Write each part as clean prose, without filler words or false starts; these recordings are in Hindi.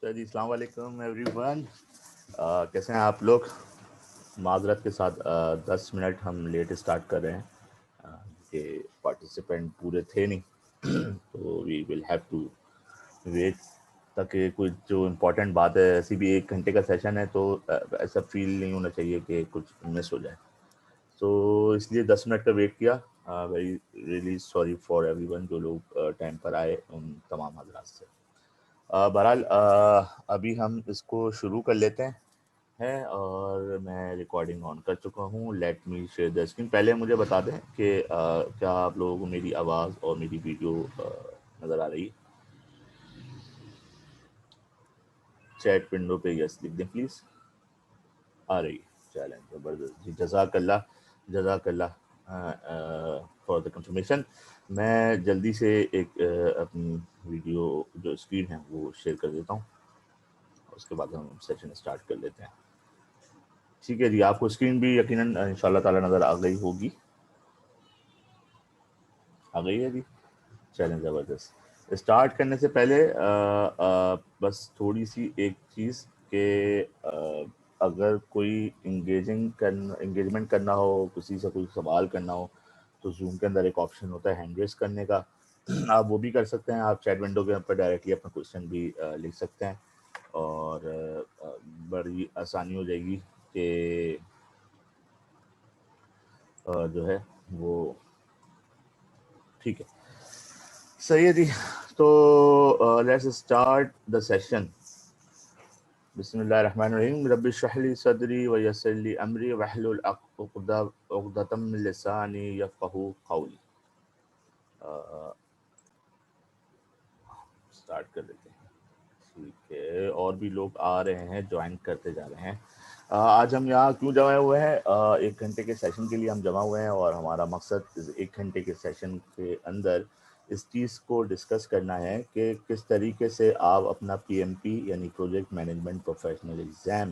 तो जी अस्सलाम वालेकुम एवरीवन। कैसे हैं आप लोग? माजरत के साथ 10 मिनट हम लेट स्टार्ट कर रहे हैं कि पार्टिसिपेंट पूरे थे नहीं तो we will have to wait ताकि कुछ जो इम्पोर्टेंट बात है, ऐसी भी 1 घंटे का सेशन है तो ऐसा फील नहीं होना चाहिए कि कुछ मिस हो जाए। तो इसलिए 10 मिनट का वेट किया। Very really sorry for everyone जो लोग टाइम पर आए, उन तमाम हजरात से। बहरहाल अभी हम इसको शुरू कर लेते हैं और मैं रिकॉर्डिंग ऑन कर चुका हूँ। Let me share the screen. पहले मुझे बता दें कि क्या आप लोगों को मेरी आवाज़ और मेरी वीडियो नज़र आ रही है? चैट विंडो पे यस लिख दें प्लीज़। आ रही है, चैलेंज ज़बरदस्त जी, जज़ाकल्ला जज़ाकल्ला फॉर द कंफर्मेशन। मैं जल्दी से एक अपनी वीडियो जो स्क्रीन है वो शेयर कर देता हूँ, उसके बाद हम सेशन स्टार्ट कर लेते हैं। ठीक है जी, आपको स्क्रीन भी यकीनन इंशाल्लाह ताला नज़र आ गई होगी। आ गई है जी, चैलेंज ज़बरदस्त। स्टार्ट करने से पहले बस थोड़ी सी एक चीज़ कि अगर कोई इंगेजमेंट करना हो, किसी से कोई सवाल करना हो, तो जूम के अंदर एक ऑप्शन होता है हैंड रेस करने का। आप वो भी कर सकते हैं। आप चैट विंडो के ऊपर डायरेक्टली अपना क्वेश्चन भी लिख सकते हैं और बड़ी आसानी हो जाएगी कि जो है वो ठीक है। सही है जी, तो लेट्स स्टार्ट द सेशन। बिस्मिल्लाहिर्रहमानिर्रहीम। रब्बि इश्रह ली सदरी व यस्सिर ली अमरी वहलुल उक़दतम मिन लिसानी यफ़क़हू क़ौली। स्टार्ट कर देते हैं। ठीक है, और भी लोग आ रहे हैं, ज्वाइन करते जा रहे हैं। आज हम यहाँ क्यों जमा हुए हैं? 1 घंटे के सेशन के लिए हम जमा हुए हैं और हमारा मकसद इस 1 घंटे के सेशन के अंदर इस चीज़ को डिस्कस करना है कि किस तरीके से आप अपना पीएमपी यानी प्रोजेक्ट मैनेजमेंट प्रोफेशनल एग्ज़ाम,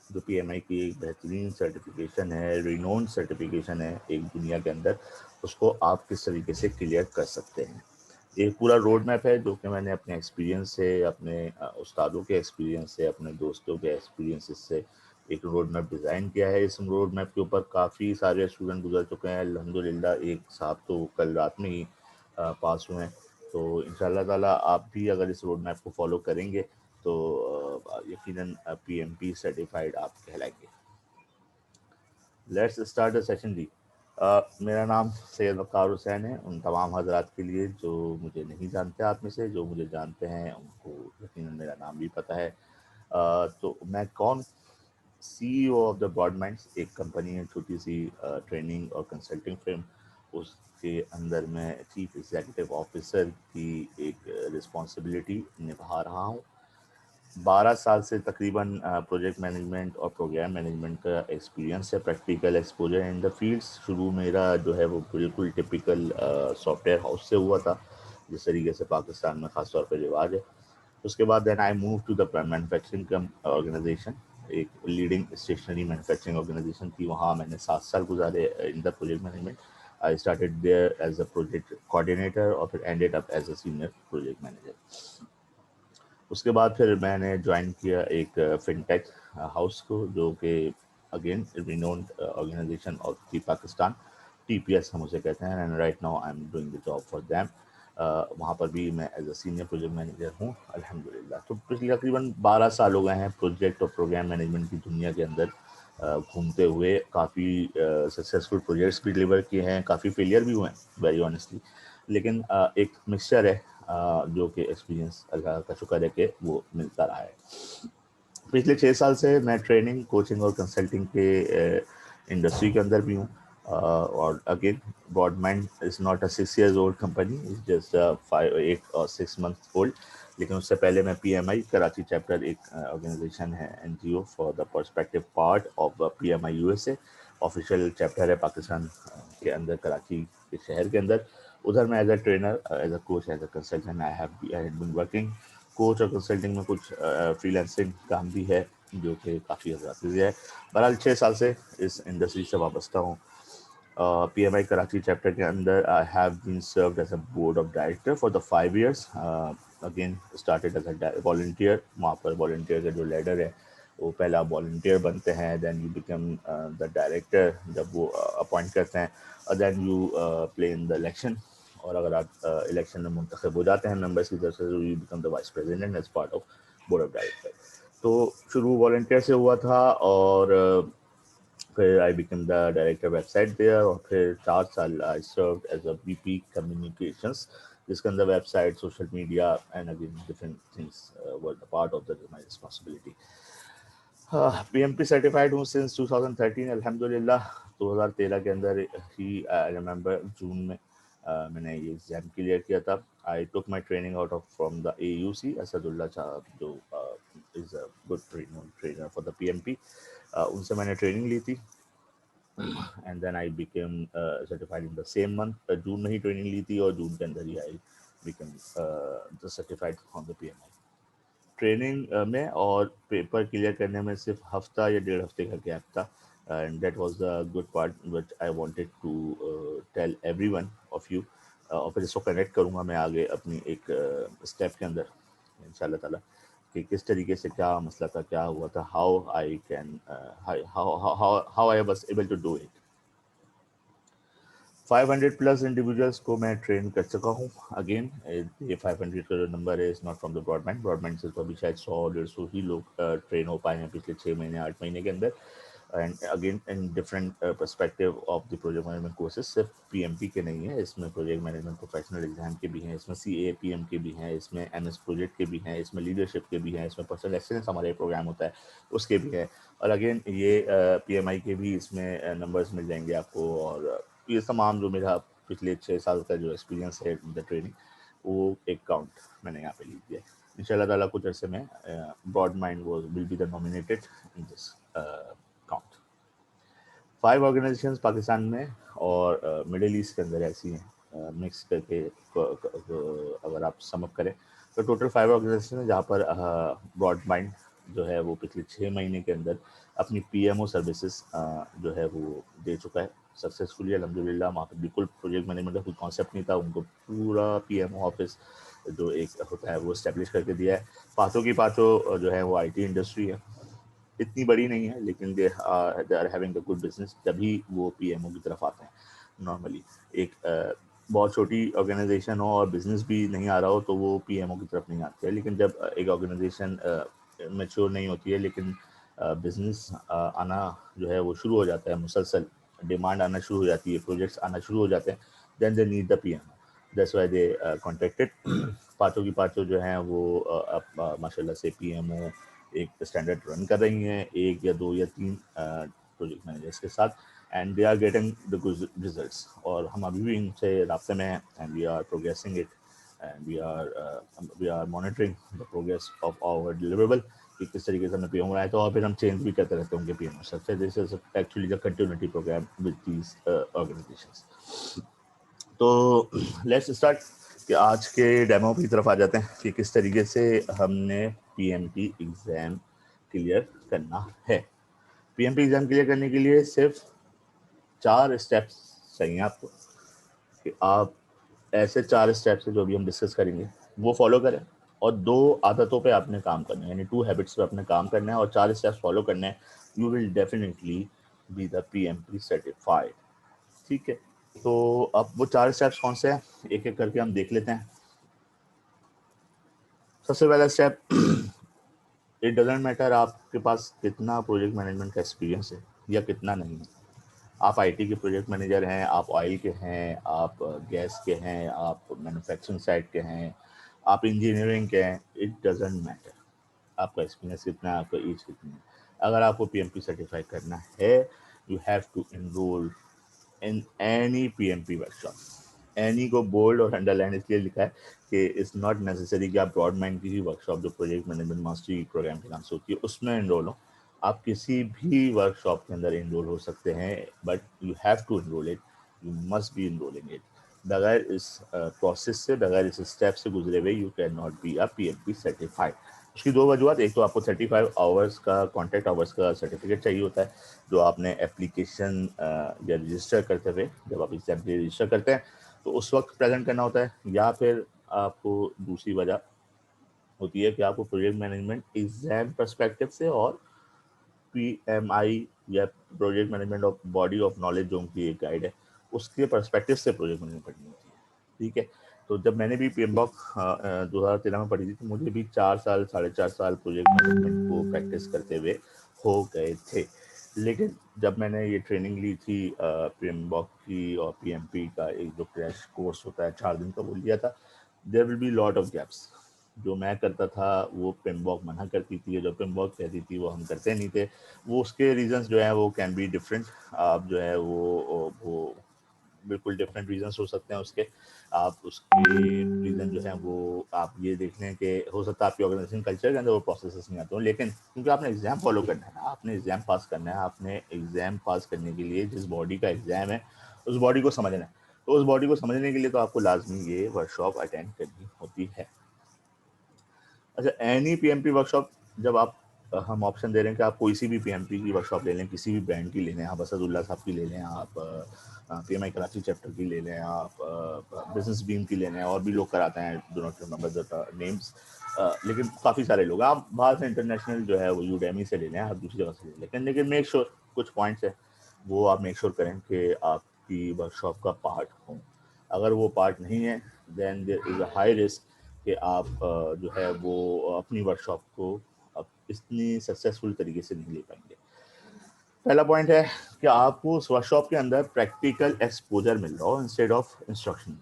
जो पीएमआई की एक बेहतरीन सर्टिफिकेशन है, रिनोन सर्टिफिकेशन है एक दुनिया के अंदर, उसको आप किस तरीके से क्लियर कर सकते हैं। एक पूरा रोड मैप है जो कि मैंने अपने एक्सपीरियंस से, अपने उस्तादों के एक्सपीरियंस से, अपने दोस्तों के एक्सपीरियंस से एक रोड मैप डिज़ाइन किया है। इस रोड मैप के ऊपर काफ़ी सारे स्टूडेंट गुजर चुके हैं अल्हम्दुलिल्लाह। एक साहब तो कल रात में ही पास हुए हैं। तो इंशाल्लाह ताला आप भी अगर इस रोड मैप को फॉलो करेंगे तो यकीनन पीएमपी सर्टिफाइड आप कहलाएंगे। लेट्स स्टार्ट द सेशन जी। मेरा नाम सैयद वक़ार हुसैन है। उन तमाम हज़रात के लिए जो मुझे नहीं जानते, आप में से जो मुझे जानते हैं उनको यकीनन मेरा नाम भी पता है। तो मैं कौन? CEO of the broad minds, एक कंपनी है छोटी सी ट्रेनिंग और कंसल्टिंग फर्म। उसके अंदर मैं चीफ एग्जीक्यूटिव ऑफिसर की एक रिस्पॉन्सिबिलिटी निभा रहा हूँ। 12 साल से तकरीबन प्रोजेक्ट मैनेजमेंट और प्रोग्राम मैनेजमेंट का एक्सपीरियंस है, practical exposure in the fields. शुरू मेरा जो है वो बिल्कुल टिपिकल सॉफ्टवेयर हाउस से हुआ था, जिस तरीके से पाकिस्तान में ख़ास तौर पर रिवाज है। उसके बाद then I move to the manufacturing organisation, एक लीडिंग स्टेशनरी मैन्युफैक्चरिंग ऑर्गेनाइजेशन थी। वहाँ मैंने 7 साल गुजारे in the project management. I started there as a project coordinator और फिर ended up as a senior project manager. उसके बाद फिर मैंने ज्वाइन किया एक फिनटेक हाउस को, जो कि again renowned organisation of the Pakistan, TPS हम उसे कहते हैं। And right now I am doing the job for them. वहाँ पर भी मैं as a senior project manager हूँ अल्हम्दुलिल्लाह। तो पिछले तकरीबन 12 साल हो गए हैं प्रोजेक्ट और प्रोग्राम मैनेजमेंट की दुनिया के अंदर घूमते हुए। काफ़ी सक्सेसफुल प्रोजेक्ट्स भी डिलीवर किए हैं, काफ़ी फेलियर भी हुए हैं वेरी ऑनेस्टली, लेकिन एक मिक्सचर है जो कि एक्सपीरियंस अल्लाह का शुक्र है कि वो मिलता रहा है। पिछले 6 साल से मैं ट्रेनिंग, कोचिंग और कंसल्टिंग के इंडस्ट्री के अंदर भी हूँ। और again Brodmann is not a 6 years old company, is just 8 और 6 months ओल्ड। लेकिन उससे पहले मैं पीएमआई कराची चैप्टर, एक ऑर्गेनाइजेशन है NGO for the perspective part of PMI USA, official chapter है पाकिस्तान के अंदर, कराची के शहर के अंदर। उधर मैं as a trainer, as a coach, as a consultant I have been working. Coach और कंसल्टिंग में कुछ फ्रीलांसिंग काम भी है जो कि काफ़ी ज़्यादा है। बहरहाल 6 साल से इस इंडस्ट्री से वाबस्ता हूँ। PMI कराची चैप्टर के अंदर I have been served as a board of director for the 5 years। Again started as a volunteer. वहाँ पर वॉलंटियर का जो लेडर है वो पहले आप वॉलंटियर बनते हैं, then you become the director जब वो अपॉइंट करते हैं, और then you play in the election. और अगर आप इलेक्शन में मुंतखब हो जाते हैं मेंबर्स की तरफ से, तो you become the vice president as part of board of director. तो शुरू वॉलंटियर से हुआ था, और फिर I become the director website there, और फिर 4 साल I serve as a VP communications, जिसके अंदर website, social media and again different things were the part of the my responsibility. PMP certified हूँ सिंस 2013 अल्हम्दुलिल्लाह। 2013 के अंदर ही आई रिमेंबर जून में मैंने ये एग्जाम क्लियर किया था। I took my training out of from the AUC Asadullah sahab, जो is a good trainer for the PMP। उनसे मैंने ट्रेनिंग ली थी, and then I became certified in the same month. जून में ही ट्रेनिंग ली थी, और जून के अंदर ही I become certified on the PMI। Training में और पेपर क्लियर करने में सिर्फ हफ्ता या 1.5 हफ्ते का गैप था, and that was the good part which I wanted to tell everyone of you. और फिर इसको कनेक्ट करूँगा मैं आगे अपनी एक स्टेप के अंदर इंशाल्लाह ताला, कि किस तरीके से क्या मसला था, क्या हुआ था, how I can how I was able to do it. 500 plus individuals को मैं ट्रेन कर चुका हूँ। अगेन ये 500 का जो नंबर है, is not from the broadband से तो अभी शायद 100-150 ही लोग ट्रेन हो पाए हैं पिछले 6 महीने 8 महीने के अंदर। And again in different perspective of the project management courses, सिर्फ PMP के नहीं है, इसमें प्रोजेक्ट मैनेजमेंट प्रोफेशनल एग्जाम के भी हैं, इसमें CAPM के भी हैं, इसमें MS प्रोजेक्ट के भी हैं, इसमें लीडरशिप के भी हैं, इसमें पर्सनल एक्सीलेंस हमारे प्रोग्राम होता है उसके भी हैं। और अगेन ये PMI के भी इसमें नंबर्स मिल जाएंगे आपको। और ये तमाम जो मेरा पिछले 6 साल का जो एक्सपीरियंस है द ट्रेनिंग, वो एक काउंट मैंने यहाँ पे लिख दिया है। इंशाल्लाह ताला कुछ अर्से में ब्रॉड माइंड वो will be the nominated in this count. 5 organisations Pakistan में और मिडिल ईस्ट के अंदर ऐसी हैं, मिक्स करके अगर आप समअप करें तो टोटल 5 ऑर्गेनाइजेशन है, जहाँ पर ब्रॉड माइंड जो है वो पिछले 6 महीने के अंदर अपनी PMO सर्विसेज जो है वो दे चुका है सक्सेसफुली अल्हम्दुलिल्लाह। वहाँ पे बिल्कुल प्रोजेक्ट मैनेजमेंट का कोई कॉन्सेप्ट नहीं था, उनको पूरा PMO ऑफिस जो एक होता है वो इस्टेब्लिश करके दिया है। पाँचों की पाँचों जो है वो IT इंडस्ट्री है, इतनी बड़ी नहीं है, लेकिन they are having a good business, तभी वो PMO की तरफ आते हैं। नॉर्मली एक बहुत छोटी ऑर्गेनाइजेशन हो और बिजनेस भी नहीं आ रहा हो तो वो PMO की तरफ नहीं आती है, लेकिन जब एक ऑर्गेनाइजेशन मैच्योर नहीं होती है, लेकिन बिजनेस आना जो है वो शुरू हो जाता है, मुसलसल डिमांड आना शुरू हो जाती है, प्रोजेक्ट्स आना शुरू हो जाते हैं, then they need the PMO। That's why they contacted. पाँचों की पाँचों जो हैं वो अब माशाल्लाह से PMO एक स्टैंडर्ड रन कर रही हैं, 1 या 2 या 3 प्रोजेक्ट मैनेजर्स के साथ, and they are getting the good results. और हम अभी भी इनसे राब्ते में हैं, and we are progressing it, and we are monitoring the progress of our deliverable, कि किस तरीके से हमें PMO आए, तो और फिर हम चेंज भी करते रहते होंगे PMO से। This is actually the continuity programme with these organisations. तो लेट्स स्टार्ट कि आज के डेमो की तरफ आ जाते हैं कि किस तरीके से हमने PMP एग्ज़ाम क्लियर करना है। PMP एग्ज़ाम क्लियर करने के लिए सिर्फ 4 स्टेप्स चाहिए आपको, कि आप ऐसे 4 स्टेप्स हैं जो भी हम डिस्कस करेंगे वो फॉलो करें, और 2 आदतों पे आपने काम करना है, यानी 2 हैबिट्स पे आपने काम करना है और 4 स्टेप्स फॉलो करने हैं। You will definitely be the PMP certified. ठीक है, तो अब वो 4 स्टेप्स कौन से हैं, एक एक करके हम देख लेते हैं। सबसे पहला स्टेप, इट डजेंट मैटर आपके पास कितना प्रोजेक्ट मैनेजमेंट का एक्सपीरियंस है या कितना नहीं है। आप IT के प्रोजेक्ट मैनेजर हैं, आप ऑयल के हैं, आप गैस के हैं, आप मैन्युफैक्चरिंग साइड के हैं, आप इंजीनियरिंग के हैं, इट डजेंट मैटर आपका एक्सपीरियंस कितना है, आपका एज कितनी है। अगर आपको PMP सर्टिफाई करना है, you have to enrol in any PMP workshop. Any को बोल्ड और अंडरलाइन इसलिए लिखा है कि इट्स नॉट नेसेसरी कि आप ब्रॉड माइंड की ही वर्कशॉप जो प्रोजेक्ट मैनेजमेंट मास्टरी प्रोग्राम के नाम से होती है उसमें एनरोल हो। आप किसी भी वर्कशॉप के अंदर एनरोल हो सकते हैं, but you have to enrol it, you must be enrolling it. बगैर इस प्रोसेस से, बगैर इस स्टेप से गुजरे हुए you can not be a PMP certified. उसकी 2 वजूहत, एक तो आपको 35 आवर्स का कॉन्टैक्ट आवर्स का सर्टिफिकेट चाहिए होता है, जो आपने एप्लीकेशन या रजिस्टर करते हुए, जब आप एग्जाम के लिए रजिस्टर करते हैं तो उस वक्त प्रेजेंट करना होता है, या फिर आपको दूसरी वजह होती है कि आपको प्रोजेक्ट मैनेजमेंट एग्जाम पर्सपेक्टिव से और पीएमआई या project management of body of knowledge जो उनकी एक गाइड है उसके पर्सपेक्टिव से प्रोजेक्ट मैनेजमेंट पढ़नी होती है। ठीक है, तो जब मैंने भी पीएमबॉक 2013 में पढ़ी थी तो मुझे भी 4 साल 4.5 साल प्रोजेक्ट मैनेजमेंट को प्रैक्टिस करते हुए हो गए थे। लेकिन जब मैंने ये ट्रेनिंग ली थी पीएमबॉक की और पीएमपी का एक जो क्रैश कोर्स होता है 4 दिन का वो लिया था, there will be lot of gaps. जो मैं करता था वो पिमबॉक मना करती थी, जो पिमबॉक कहती थी वो हम करते नहीं थे। वो उसके रीजंस जो है वो कैन बी डिफरेंट। आप जो है वो बिल्कुल डिफरेंट रीजंस हो सकते हैं उसके। आप उसके रीजन जो है वो आप ये देख लें कि हो सकता है आपकी ऑर्गेनाइजेशन कल्चर के अंदर वो प्रोसेसेस नहीं आते हो, लेकिन क्योंकि आपने एग्जाम फॉलो करना है ना, आपने एग्जाम पास करना है, आपने एग्जाम पास करने के लिए जिस बॉडी का एग्जाम है उस बॉडी को समझना है। तो उस बॉडी को समझने के लिए तो आपको लाजमी ये वर्कशॉप अटेंड करनी होती है। अच्छा, एनी पीएमपी वर्कशॉप जब आप हम ऑप्शन दे रहे हैं कि आप कोई सी भी पीएमपी की वर्कशॉप ले लें, किसी भी ब्रांड की ले लें, आप असदुल्ला साहब की ले लें, आप पीएमआई कराची चैप्टर की ले लें, आप बिजनेस बीम की ले लें, और भी लोग कराते हैं, do not remember the names, लेकिन काफ़ी सारे लोग, आप बाहर से इंटरनेशनल जो है वो यूडेमी से ले लें, आप दूसरी जगह से ले लें, लेकिन मेक श्योर कुछ पॉइंट्स है वो आप मेक श्योर करें कि आपकी वर्कशॉप का पार्ट हो। अगर वो पार्ट नहीं है then there is a high risk कि आप जो है वो अपनी वर्कशॉप को अब इतनी सक्सेसफुल तरीके से नहीं ले पाएंगे। पहला पॉइंट है कि आपको उस वर्कशॉप के अंदर प्रैक्टिकल एक्सपोजर मिल रहा हो इंस्टेड ऑफ इंस्ट्रक्शन।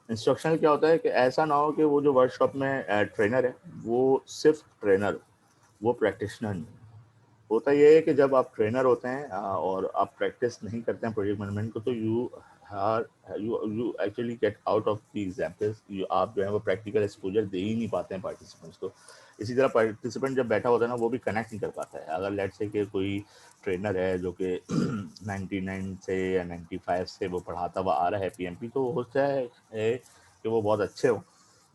इंस्ट्रक्शन क्या होता है कि ऐसा ना हो कि वो जो वर्कशॉप में ट्रेनर है वो सिर्फ ट्रेनर हो, वो प्रैक्टिशनर नहीं। होता ये है कि जब आप ट्रेनर होते हैं और आप प्रैक्टिस नहीं करते हैं प्रोजेक्ट मैनेजमेंट को, तो are you actually get out of the examples. आप जो है वो प्रैक्टिकल एक्सपोजर दे ही नहीं पाते हैं पार्टिसिपेंट्स को। इसी तरह पार्टिसिपेंट जब बैठा होता है ना वो भी कनेक्ट नहीं कर पाता है। अगर लेट से कि कोई ट्रेनर है जो कि 99 से या 95 से वो पढ़ाता हुआ आ रहा है पीएमपी, तो हो सकता है कि वो बहुत अच्छे हो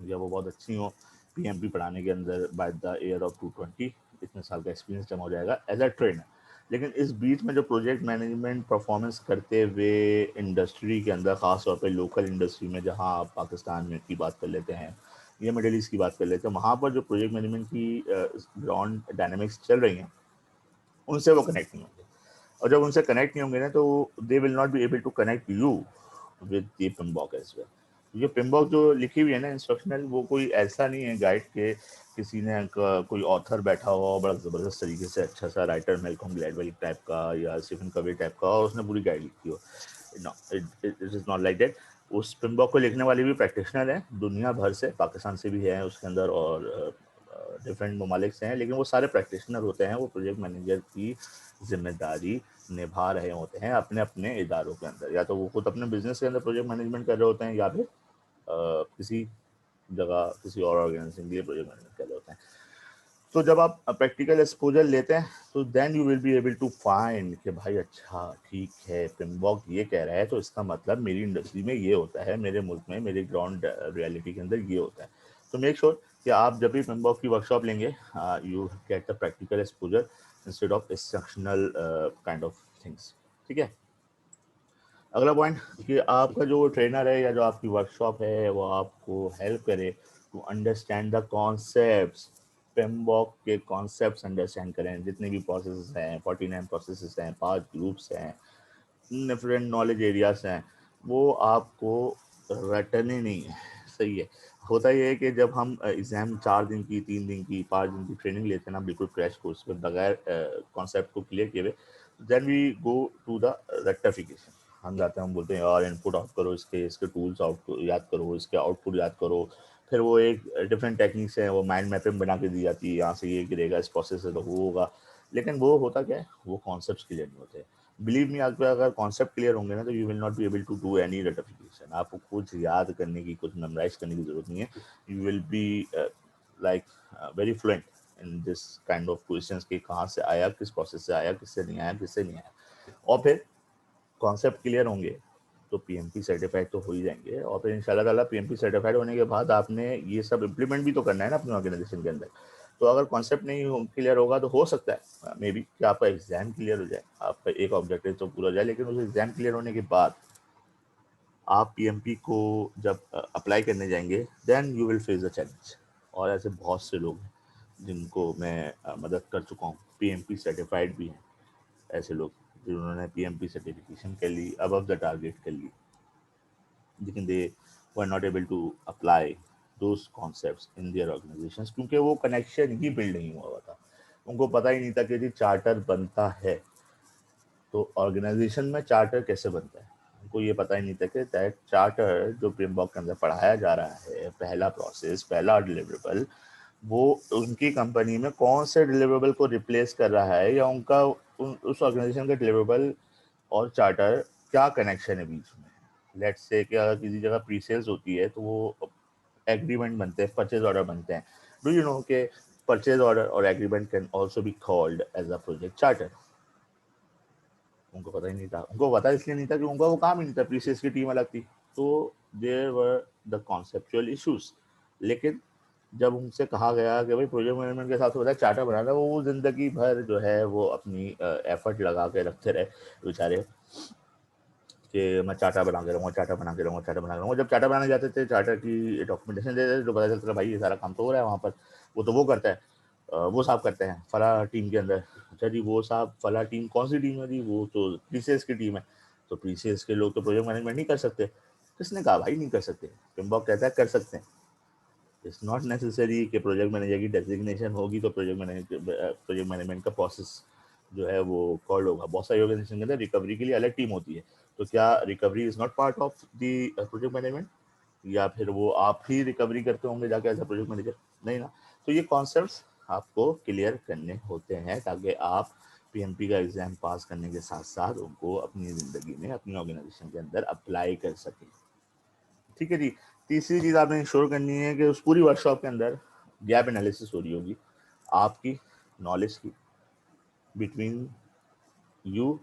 या वो बहुत अच्छी हो पीएमपी पढ़ाने के अंदर। बाय द ईयर ऑफ 220 इतने साल का एक्सपीरियंस जमा हो जाएगा एज अ ट्रेनर। लेकिन इस बीच में जो प्रोजेक्ट मैनेजमेंट परफॉर्मेंस करते हुए इंडस्ट्री के अंदर, ख़ास तौर पे लोकल इंडस्ट्री में, जहां आप पाकिस्तान में की बात कर लेते हैं या मिडिल ईस्ट की बात कर लेते हैं, वहाँ पर जो प्रोजेक्ट मैनेजमेंट की ग्राउंड डायनेमिक्स चल रही हैं उनसे वो कनेक्ट नहीं होंगे। और जब उनसे कनेक्ट नहीं होंगे ना तो they will not be able to connect you with the PMBOK as well. ये पिम्बॉक जो लिखी हुई है ना इंस्ट्रक्शनल, वो कोई ऐसा नहीं है गाइड के किसी ने कोई ऑथर बैठा हुआ और बड़ा ज़बरदस्त तरीके से अच्छा सा राइटर मेलकॉम ग्लैडवेल टाइप का या स्टीफन कवे टाइप का और उसने पूरी गाइड लिखी हो। No, it is not like that. उस पिम्बॉक को लिखने वाले भी प्रैक्टिशनर हैं दुनिया भर से, पाकिस्तान से भी है उसके अंदर और डिफरेंट ममालिक से हैं, लेकिन वो सारे प्रैक्टिशनर होते हैं। वो प्रोजेक्ट मैनेजर की जिम्मेदारी निभा रहे होते हैं अपने अपने इदारों के अंदर। या तो वो खुद अपने बिजनेस के अंदर प्रोजेक्ट मैनेजमेंट कर रहे होते हैं या फिर किसी जगह किसी और ऑर्गेनाइजेशन के लिए प्रोजेक्ट मैनेजमेंट कर रहे होते हैं। तो जब आप प्रैक्टिकल एक्सपोजर लेते हैं तो then you will be able to find कि भाई अच्छा ठीक है, पिम्बॉक ये कह रहा है तो इसका मतलब मेरी इंडस्ट्री में ये होता है, मेरे मुल्क में मेरे ग्राउंड रियलिटी के अंदर ये होता है। तो मेक श्योर कि आप जब भी पिम्बॉक की वर्कशॉप लेंगे you get the practical exposure instead of instructional kind of things. ठीक है, अगला पॉइंट कि आपका जो ट्रेनर है या जो आपकी वर्कशॉप है वो आपको हेल्प करे टू अंडरस्टैंड द कॉन्सेप्ट्स। पेमबॉक के कॉन्सेप्ट्स अंडरस्टैंड करें। जितने भी प्रोसेसेस हैं, 49 प्रोसेसेस हैं, 5 ग्रुप्स हैं, डिफरेंट नॉलेज एरियाज हैं, वो आपको रटने नहीं है। सही है। होता ये है कि जब हम एग्ज़ाम 4 दिन की, 3 दिन की, 5 दिन की ट्रेनिंग लेते हैं ना बिल्कुल क्रैश कोर्स में बगैर कॉन्सेप्ट को क्लियर किए हुए, then we go to the rectification. हम जाते हैं, हम बोलते हैं यार इनपुट आउट करो, इसके इसके टूल्स आउट याद करो, इसके आउटपुट याद करो। फिर वो एक डिफरेंट टेक्निक्स हैं, वो माइंड मैपिंग बना के दी जाती है, यहाँ से ये गिरेगा, इस प्रोसेस से तो वो होगा। लेकिन वो होता क्या है, वो कॉन्सेप्ट क्लियर नहीं होते। बिलीव मी, आपके अगर कॉन्सेप्ट क्लियर होंगे ना तो you will not be able to do any ratification. आपको कुछ याद करने की, कुछ मेमोराइज करने की जरूरत नहीं है। You will be like very fluent in this kind of questions कि कहाँ से आया, किस प्रोसेस से आया, किससे नहीं आया, किससे नहीं आया। और फिर कॉन्सेप्ट क्लियर होंगे तो पीएमपी सर्टिफाइड तो हो ही जाएंगे। और फिर इंशाल्लाह ताला पीएमपी सर्टिफाइड होने के बाद आपने ये सब इम्प्लीमेंट भी तो करना है ना अपनी ऑर्गेनाइजेशन के अंदर। तो अगर कॉन्सेप्ट नहीं क्लियर होगा तो हो सकता है मे बी कि आपका एग्जाम क्लियर हो जाए, आपका एक ऑब्जेक्टिव तो पूरा हो जाए, लेकिन उस एग्जाम क्लियर होने के बाद आप पीएमपी को जब अप्लाई करने जाएंगे then you will face the challenge. और ऐसे बहुत से लोग हैं जिनको मैं मदद कर चुका हूँ, पीएमपी सर्टिफाइड भी हैं ऐसे लोग जिन्होंने पीएमपी सर्टिफिकेशन कर ली, अबव द टारगेट कर ली, लेकिन they were not able to apply those concepts in their organisations, क्योंकि वो कनेक्शन ही बिल्ड नहीं हुआ था। उनको पता ही नहीं था कि जी चार्टर बनता है, तो ऑर्गेनाइजेशन में चार्टर कैसे बनता है। उनको ये पता ही नहीं था कि दैट चार्टर जो प्रीमबॉक के अंदर पढ़ाया जा रहा है, पहला प्रोसेस, पहला डिलीवरेबल, वो उनकी कंपनी में कौन से डिलीवरेबल को रिप्लेस कर रहा है, या उनका उस ऑर्गेनाइजेशन का डिलीवरेबल और चार्टर क्या कनेक्शन है बीच में। लेट्स से कि अगर किसी जगह प्री सेल्स होती है तो वो एग्रीमेंट बनते हैं, परचेज ऑर्डर बनते हैं। डू यू नो के परचेज ऑर्डर और agreement can also be called as a project charter. उनको पता ही नहीं था, उनको पता इसलिए नहीं था कि उनका वो काम ही नहीं था, प्रीसेस की टीम अलग थी। तो there were the conceptual issues. लेकिन जब उनसे कहा गया कि भाई प्रोजेक्ट मैनेजमेंट के साथ होता है चार्टर बनाना, वो जिंदगी भर जो है वो अपनी एफर्ट लगा के रखते रहे बेचारे कि मैं चार्टर बना के रहूँगा, चार्टर बना के रहूँगा, चार्टर बना के रहूँगा। जब चार्टर बनाने जाते थे, चार्टर की डॉक्यूमेंटेशन देते थे, तो पता चलता था भाई ये सारा काम तो हो रहा है वहाँ पर, वो तो वो करता है, वो साहब करते हैं फला टीम के अंदर। अच्छा जी, वो साहब फला टीम कौन सी टीम है जी, वो तो प्रीसेस की टीम है। तो प्रीसेस के लोग तो प्रोजेक्ट मैनेजमेंट नहीं कर सकते। किसने कहा भाई नहीं कर सकते? पिम्बॉक कहता है कर सकते हैं। इट्स नॉट नेसेसरी कि प्रोजेक्ट मैनेजर की डेजिग्नेशन होगी तो प्रोजेक्ट मैनेजमेंट का प्रोसेस जो है वो कॉल्ड होगा। बहुत सारी ऑर्गेनाइजेशन के अंदर रिकवरी के लिए अलग टीम होती है, तो क्या recovery is not part of the project management, या फिर वो आप ही रिकवरी करते होंगे जाके एज अ प्रोजेक्ट मैनेजर? नहीं ना। तो ये कॉन्सेप्ट्स आपको क्लियर करने होते हैं ताकि आप पीएमपी का एग्जाम पास करने के साथ साथ उनको अपनी ज़िंदगी में अपनी ऑर्गेनाइजेशन के अंदर अप्लाई कर सकें। ठीक है जी। तीसरी चीज़ आपने इंश्योर करनी है कि उस पूरी वर्कशॉप के अंदर गैप एनालिसिस हो रही होगी आपकी नॉलेज की, between you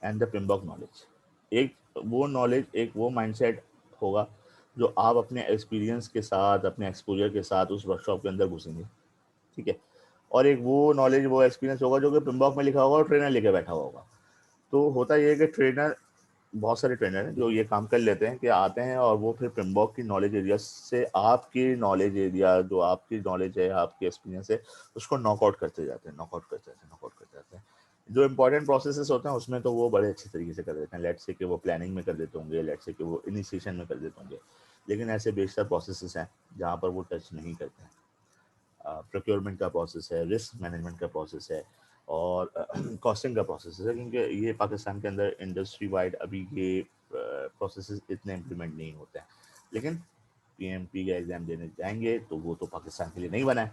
and the PMBOK knowledge. एक वो नॉलेज, एक वो माइंडसेट होगा जो आप अपने एक्सपीरियंस के साथ, अपने एक्सपोजर के साथ उस वर्कशॉप के अंदर घुसेंगे। ठीक है। और एक वो नॉलेज, वो एक्सपीरियंस होगा जो कि पिम्बॉक में लिखा होगा और ट्रेनर लेके बैठा हुआ होगा। तो होता ये है कि ट्रेनर, बहुत सारे ट्रेनर हैं जो ये काम कर लेते हैं कि आते हैं और वो फिर पिम्बॉक की नॉलेज एरिया से आपकी नॉलेज एरिया, जो आपकी नॉलेज है, आपकी एक्सपीरियंस है, उसको नॉकआउट करते जाते हैं, नॉकआउट करते जाते हैं, नॉकआउट करते जाते हैं। जो इंपॉर्टेंट प्रोसेसेस होते हैं उसमें तो वो बड़े अच्छे तरीके से कर देते हैं। लेट्स से कि वो प्लानिंग में कर देते होंगे, लेट्स से कि वो इनिशिएशन में कर देते होंगे, लेकिन ऐसे बेशतर प्रोसेसेस हैं जहाँ पर वो टच नहीं करते हैं। प्रोक्योरमेंट का प्रोसेस है, रिस्क मैनेजमेंट का प्रोसेस है, और कॉस्टिंग का प्रोसेस है, क्योंकि ये पाकिस्तान के अंदर इंडस्ट्री वाइड अभी ये प्रोसेस इतने इम्प्लीमेंट नहीं होते हैं। लेकिन पीएमपी का एग्ज़ाम देने जाएंगे तो वो तो पाकिस्तान के लिए नहीं बना है,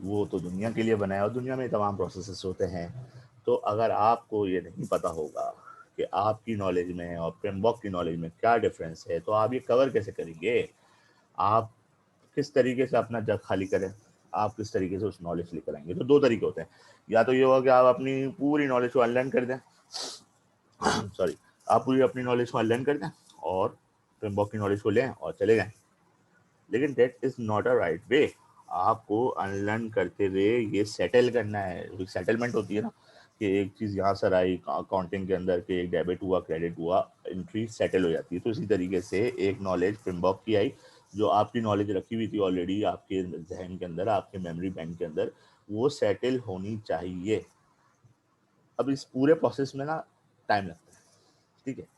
वो तो दुनिया के लिए बना है, और दुनिया में तमाम प्रोसेसेस होते हैं। तो अगर आपको ये नहीं पता होगा कि आपकी नॉलेज में और पिम्बॉक की नॉलेज में क्या डिफरेंस है, तो आप ये कवर कैसे करेंगे? आप किस तरीके से अपना जग खाली करें, आप किस तरीके से उस नॉलेज लेकर आएंगे? तो दो तरीके होते हैं। या तो ये होगा कि आप अपनी पूरी नॉलेज को अनलर्न कर दें, सॉरी, आप पूरी अपनी नॉलेज को अनलर्न कर दें और फ्रेमवर्क की नॉलेज को लें और चले जाएं। लेकिन that is not a right way. आपको अनलर्न करते हुए ये सेटल करना है। सेटलमेंट होती है ना, कि एक चीज़ यहाँ सर आई अकाउंटिंग के अंदर कि एक डेबिट हुआ, क्रेडिट हुआ, एंट्री सेटल हो जाती है। तो इसी तरीके से एक नॉलेज फ्रेमवर्क की आई, जो आपकी नॉलेज रखी हुई थी ऑलरेडी आपके जहन के अंदर, आपके मेमोरी बैंक के अंदर, वो सेटल होनी चाहिए। अब इस पूरे प्रोसेस में ना टाइम लगता है। ठीक है।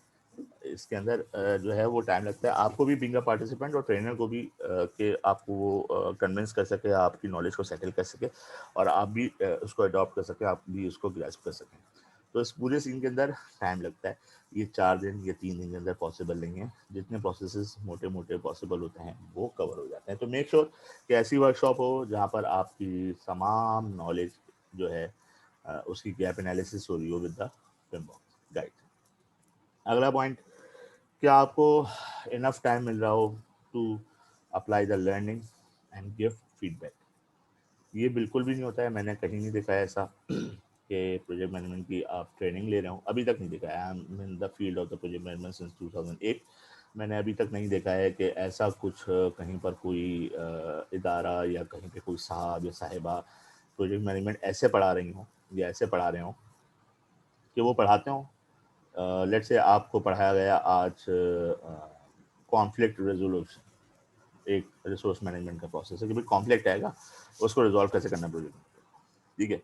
इसके अंदर जो है वो टाइम लगता है, आपको भी बीइंग अ पार्टिसिपेंट, और ट्रेनर को भी कि आपको वो कन्विंस कर सके, आपकी नॉलेज को सेटल कर सके, और आप भी उसको अडॉप्ट कर सकें, आप भी उसको ग्रास्प कर सकें। तो इस पूरे सीन के अंदर टाइम लगता है। ये 4 दिन या 3 दिन के अंदर पॉसिबल नहीं है। जितने प्रोसेसेस मोटे मोटे पॉसिबल होते हैं वो कवर हो जाते हैं। तो मेक श्योर कि ऐसी वर्कशॉप हो जहाँ पर आपकी तमाम नॉलेज जो है उसकी गैप एनालिसिस हो रही हो विद द फ्रेमवर्क गाइड। अगला पॉइंट, क्या आपको इनफ टाइम मिल रहा हो to apply the learning and give feedback? ये बिल्कुल भी नहीं होता है। मैंने कहीं नहीं देखा है ऐसा कि प्रोजेक्ट मैनेजमेंट की आप ट्रेनिंग ले रहे हो, अभी तक नहीं देखा है। I am in the field of the project management since 2008। मैंने अभी तक नहीं देखा है कि ऐसा कुछ कहीं पर कोई इदारा या कहीं पे कोई साहब या साहिबा प्रोजेक्ट मैनेजमेंट ऐसे पढ़ा रही हों या ऐसे पढ़ा रहे हों कि वो पढ़ाते हों। लेट्स से आपको पढ़ाया गया आज कॉन्फ्लिक्ट रेजोल्यूशन, एक रिसोर्स मैनेजमेंट का प्रोसेस है कि भाई कॉन्फ्लिक्ट आएगा, उसको रिजॉल्व कैसे करना प्रोजेक्ट में, ठीक है।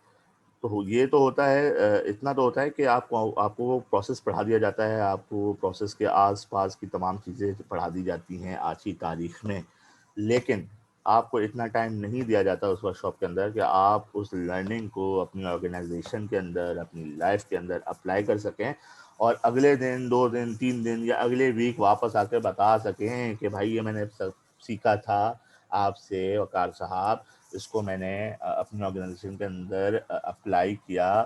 तो ये तो होता है, इतना तो होता है कि आपको आपको वो प्रोसेस पढ़ा दिया जाता है, आपको प्रोसेस के आस-पास की तमाम चीज़ें पढ़ा दी जाती हैं आज की तारीख में। लेकिन आपको इतना टाइम नहीं दिया जाता उस वर्कशॉप के अंदर कि आप उस लर्निंग को अपनी ऑर्गेनाइज़ेशन के अंदर, अपनी लाइफ़ के अंदर अप्लाई कर सकें और अगले दिन, 2 दिन, 3 दिन या अगले वीक वापस आके बता सकें कि भाई ये मैंने सब सीखा था आपसे वक़ार साहब, इसको मैंने अपनी ऑर्गेनाइजेशन के अंदर अप्लाई किया,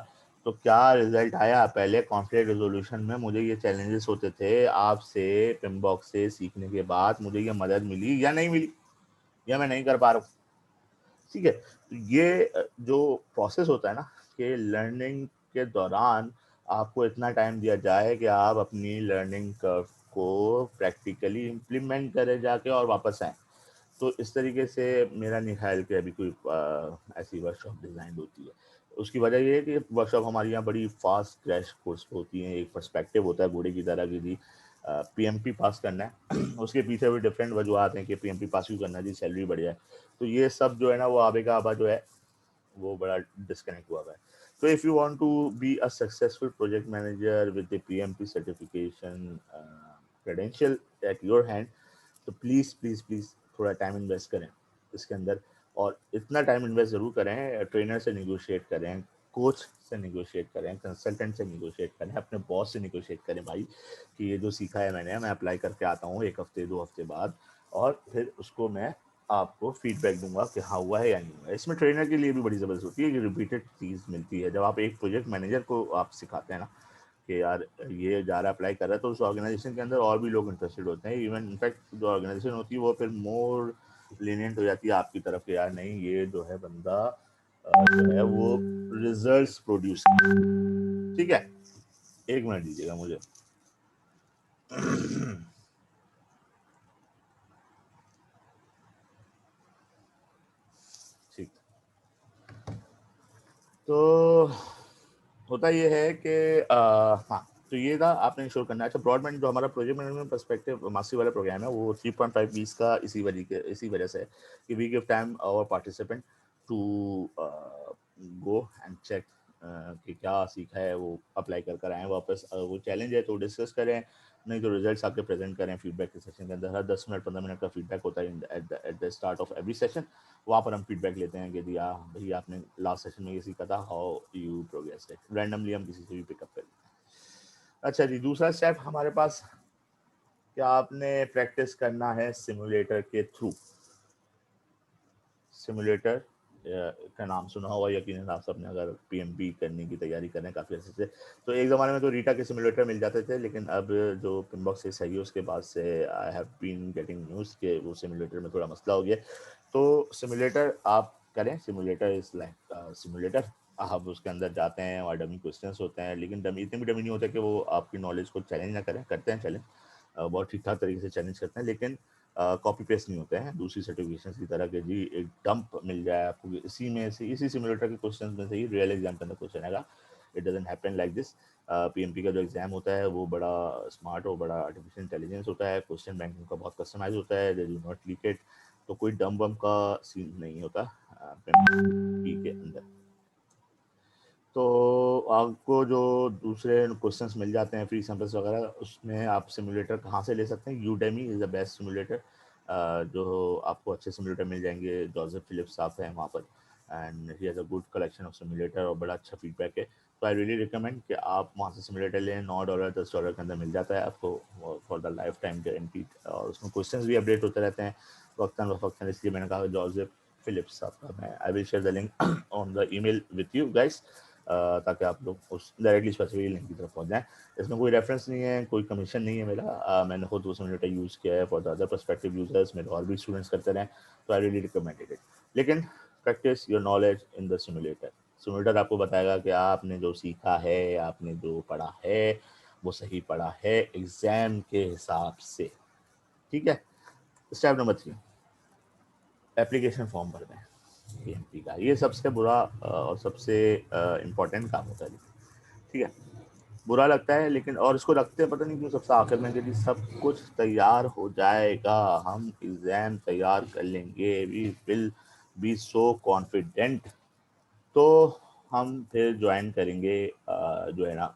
तो क्या रिजल्ट आया। पहले कॉन्फ्लिक्ट रेजोल्यूशन में मुझे ये चैलेंजेस होते थे, आपसे पिमबॉक्स से सीखने के बाद मुझे ये मदद मिली या नहीं मिली, या मैं नहीं कर पा रहा हूँ, ठीक है। तो ये जो प्रोसेस होता है ना कि लर्निंग के दौरान आपको इतना टाइम दिया जाए कि आप अपनी लर्निंग कर्व को प्रैक्टिकली इम्प्लीमेंट करें जाके और वापस आएँ। तो इस तरीके से मेरा नहीं ख्याल कि अभी कोई ऐसी वर्कशॉप डिज़ाइन होती है। उसकी वजह ये है कि वर्कशॉप हमारे यहाँ बड़ी फास्ट क्रैश कोर्स होती हैं, एक पर्सपेक्टिव होता है घोड़े की तरह कि जी पीएमपी पास करना है उसके पीछे भी डिफरेंट वजूहत हैं कि पीएमपी पास क्यों करना है जी, सैलरी बढ़िया है। तो ये सब जो है ना वो आबे का आबा जो है वो बड़ा डिस्कनेक्ट हुआ है। So if you want to be a successful project manager with the PMP certification credential at your hand, तो प्लीज़ प्लीज़ प्लीज़ थोड़ा टाइम इन्वेस्ट करें इसके अंदर, और इतना टाइम इन्वेस्ट ज़रूर करें, ट्रेनर से नेगोशिएट करें, कोच से नेगोशिएट करें, कंसल्टेंट से नेगोशिएट करें, अपने बॉस से नेगोशिएट करें भाई कि ये जो सीखा है मैंने, मैं अप्लाई करके आता हूँ 1 हफ्ते 2 हफ्ते बाद, और फिर उसको मैं आपको फीडबैक दूंगा कि हाँ हुआ है या नहीं हुआ है। इसमें ट्रेनर के लिए भी बड़ी ज़बरदस्त होती है कि रिपीटेड चीज़ मिलती है। जब आप एक प्रोजेक्ट मैनेजर को आप सिखाते हैं ना कि यार ये जा रहा है अप्लाई कर रहा है, तो उस ऑर्गेनाइजेशन के अंदर और भी लोग इंटरेस्टेड होते हैं। इवन इनफैक्ट जो ऑर्गेनाइजेशन होती है वो फिर मोर लीनियंट हो जाती है आपकी तरफ कि यार नहीं ये जो है बंदा जो है वो रिजल्ट्स प्रोड्यूस, ठीक है। 1 मिनट दीजिएगा मुझे। ठीक, तो होता ये है कि हाँ, तो ये था आपने इंश्योर करना है। अच्छा, ब्रॉडबैंड जो हमारा प्रोजेक्ट मैनेजमेंट पर्सपेक्टिव मास्टरी वाला प्रोग्राम है वो 3.5 वीक्स का इसी वजह से है कि we give time our participant to go and check कि क्या सीखा है, वो अप्लाई कर आएँ वापस। वो चैलेंज है तो डिस्कस करें, नहीं तो रिजल्ट्स आके प्रेजेंट करें फीडबैक के सेशन के अंदर। हर 10 मिनट 15 मिनट का फीडबैक होता है at the start of every session. वहाँ पर हम फीडबैक लेते हैं कि दिया भाई आपने लास्ट सेशन में ये सीखा था, हाउ यू प्रोग्रेस है। रैंडमली हम किसी से भी पिकअप कर लेते हैं। अच्छा जी, दूसरा स्टेप हमारे पास कि आपने प्रैक्टिस करना है सिमुलेटर के थ्रू। सिमुलेटर का नाम सुना होगा यकीनन आप सबने, अगर पीएमपी करने की तैयारी कर रहे हैं काफ़ी अर्से से। तो एक ज़माने में तो रीटा के सिमुलेटर मिल जाते थे, लेकिन अब जो पिनबॉक्स से सही है उसके बाद से I have been getting news के वो सिमुलेटर में थोड़ा मसला हो गया। तो सिमुलेटर आप करें, सिमुलेटर इज़ लाइक सिमुलेटर। आप उसके अंदर जाते हैं और डमी क्वेश्चंस होते हैं, लेकिन डमी इतने भी डमी नहीं होते कि वो आपकी नॉलेज को चैलेंज ना करें। करते हैं चैलेंज, बहुत ठीक ठाक तरीके से चैलेंज करते हैं, लेकिन कॉपी पेस्ट नहीं होते हैं दूसरी सर्टिफिकेशन की तरह के जी एक डंप मिल जाए आपको इसी में से, इसी सिमुलेटर के क्वेश्चन में से ही रियल एग्जाम के अंदर क्वेश्चन आएगा। It doesn't happen like this. PMP का जो एग्जाम होता है वो बड़ा स्मार्ट और बड़ा आर्टिफिशियल इंटेलिजेंस होता है, क्वेश्चन बैंक उनका बहुत कस्टमाइज होता है, they do not leak it. तो कोई डम बम का सीन नहीं होता पीएमपी के अंदर। तो आपको जो दूसरे क्वेश्चंस मिल जाते हैं फ्री सैम्पल्स वगैरह, उसमें आप सिमुलेटर कहाँ से ले सकते हैं। Udemy is the best simulator. जो आपको अच्छे सिमुलेटर मिल जाएंगे, जोसेफ फिलिप्स साहब हैं वहाँ पर, and he has a good collection of simulator और बड़ा अच्छा फीडबैक है। तो आई रियली रिकमेंड कि आप वहाँ से सिमुलेटर लें। $9 $10 के अंदर मिल जाता है आपको for the life time guarantee, और उसमें क्वेश्चन भी अपडेट होते रहते हैं वक्तन फ़वक्तन। इसलिए मैंने कहा जोसेफ फिलिप्स साहब का मैं आई will share the link on the email with you guys, ताकि आप लोग उस डायरेक्टली स्पेसिफिक लिंक की तरफ पहुंच जाएं। इसमें कोई रेफरेंस नहीं है, कोई कमीशन नहीं है मेरा। मैंने खुद वो सिमुलेटर यूज़ किया है for the other perspective users, मेरे और भी स्टूडेंट्स करते रहें, तो आई रियली रिकमेंडेड इट। लेकिन practice your knowledge in the simulator. Simulator आपको बताएगा कि आपने जो सीखा है, आपने जो पढ़ा है, वो सही पढ़ा है एग्जाम के हिसाब से, ठीक है। स्टेप नंबर 3, एप्लीकेशन फॉर्म भर दें पीएमपी का। ये सबसे बुरा और सबसे इम्पोर्टेंट काम होता है, ठीक है। बुरा लगता है, लेकिन और इसको रखते हैं पता नहीं क्यों सबसे आखिर में कि जी सब कुछ तैयार हो जाएगा, हम एग्ज़ाम तैयार कर लेंगे, we will be so confident. तो हम फिर ज्वाइन करेंगे जो है ना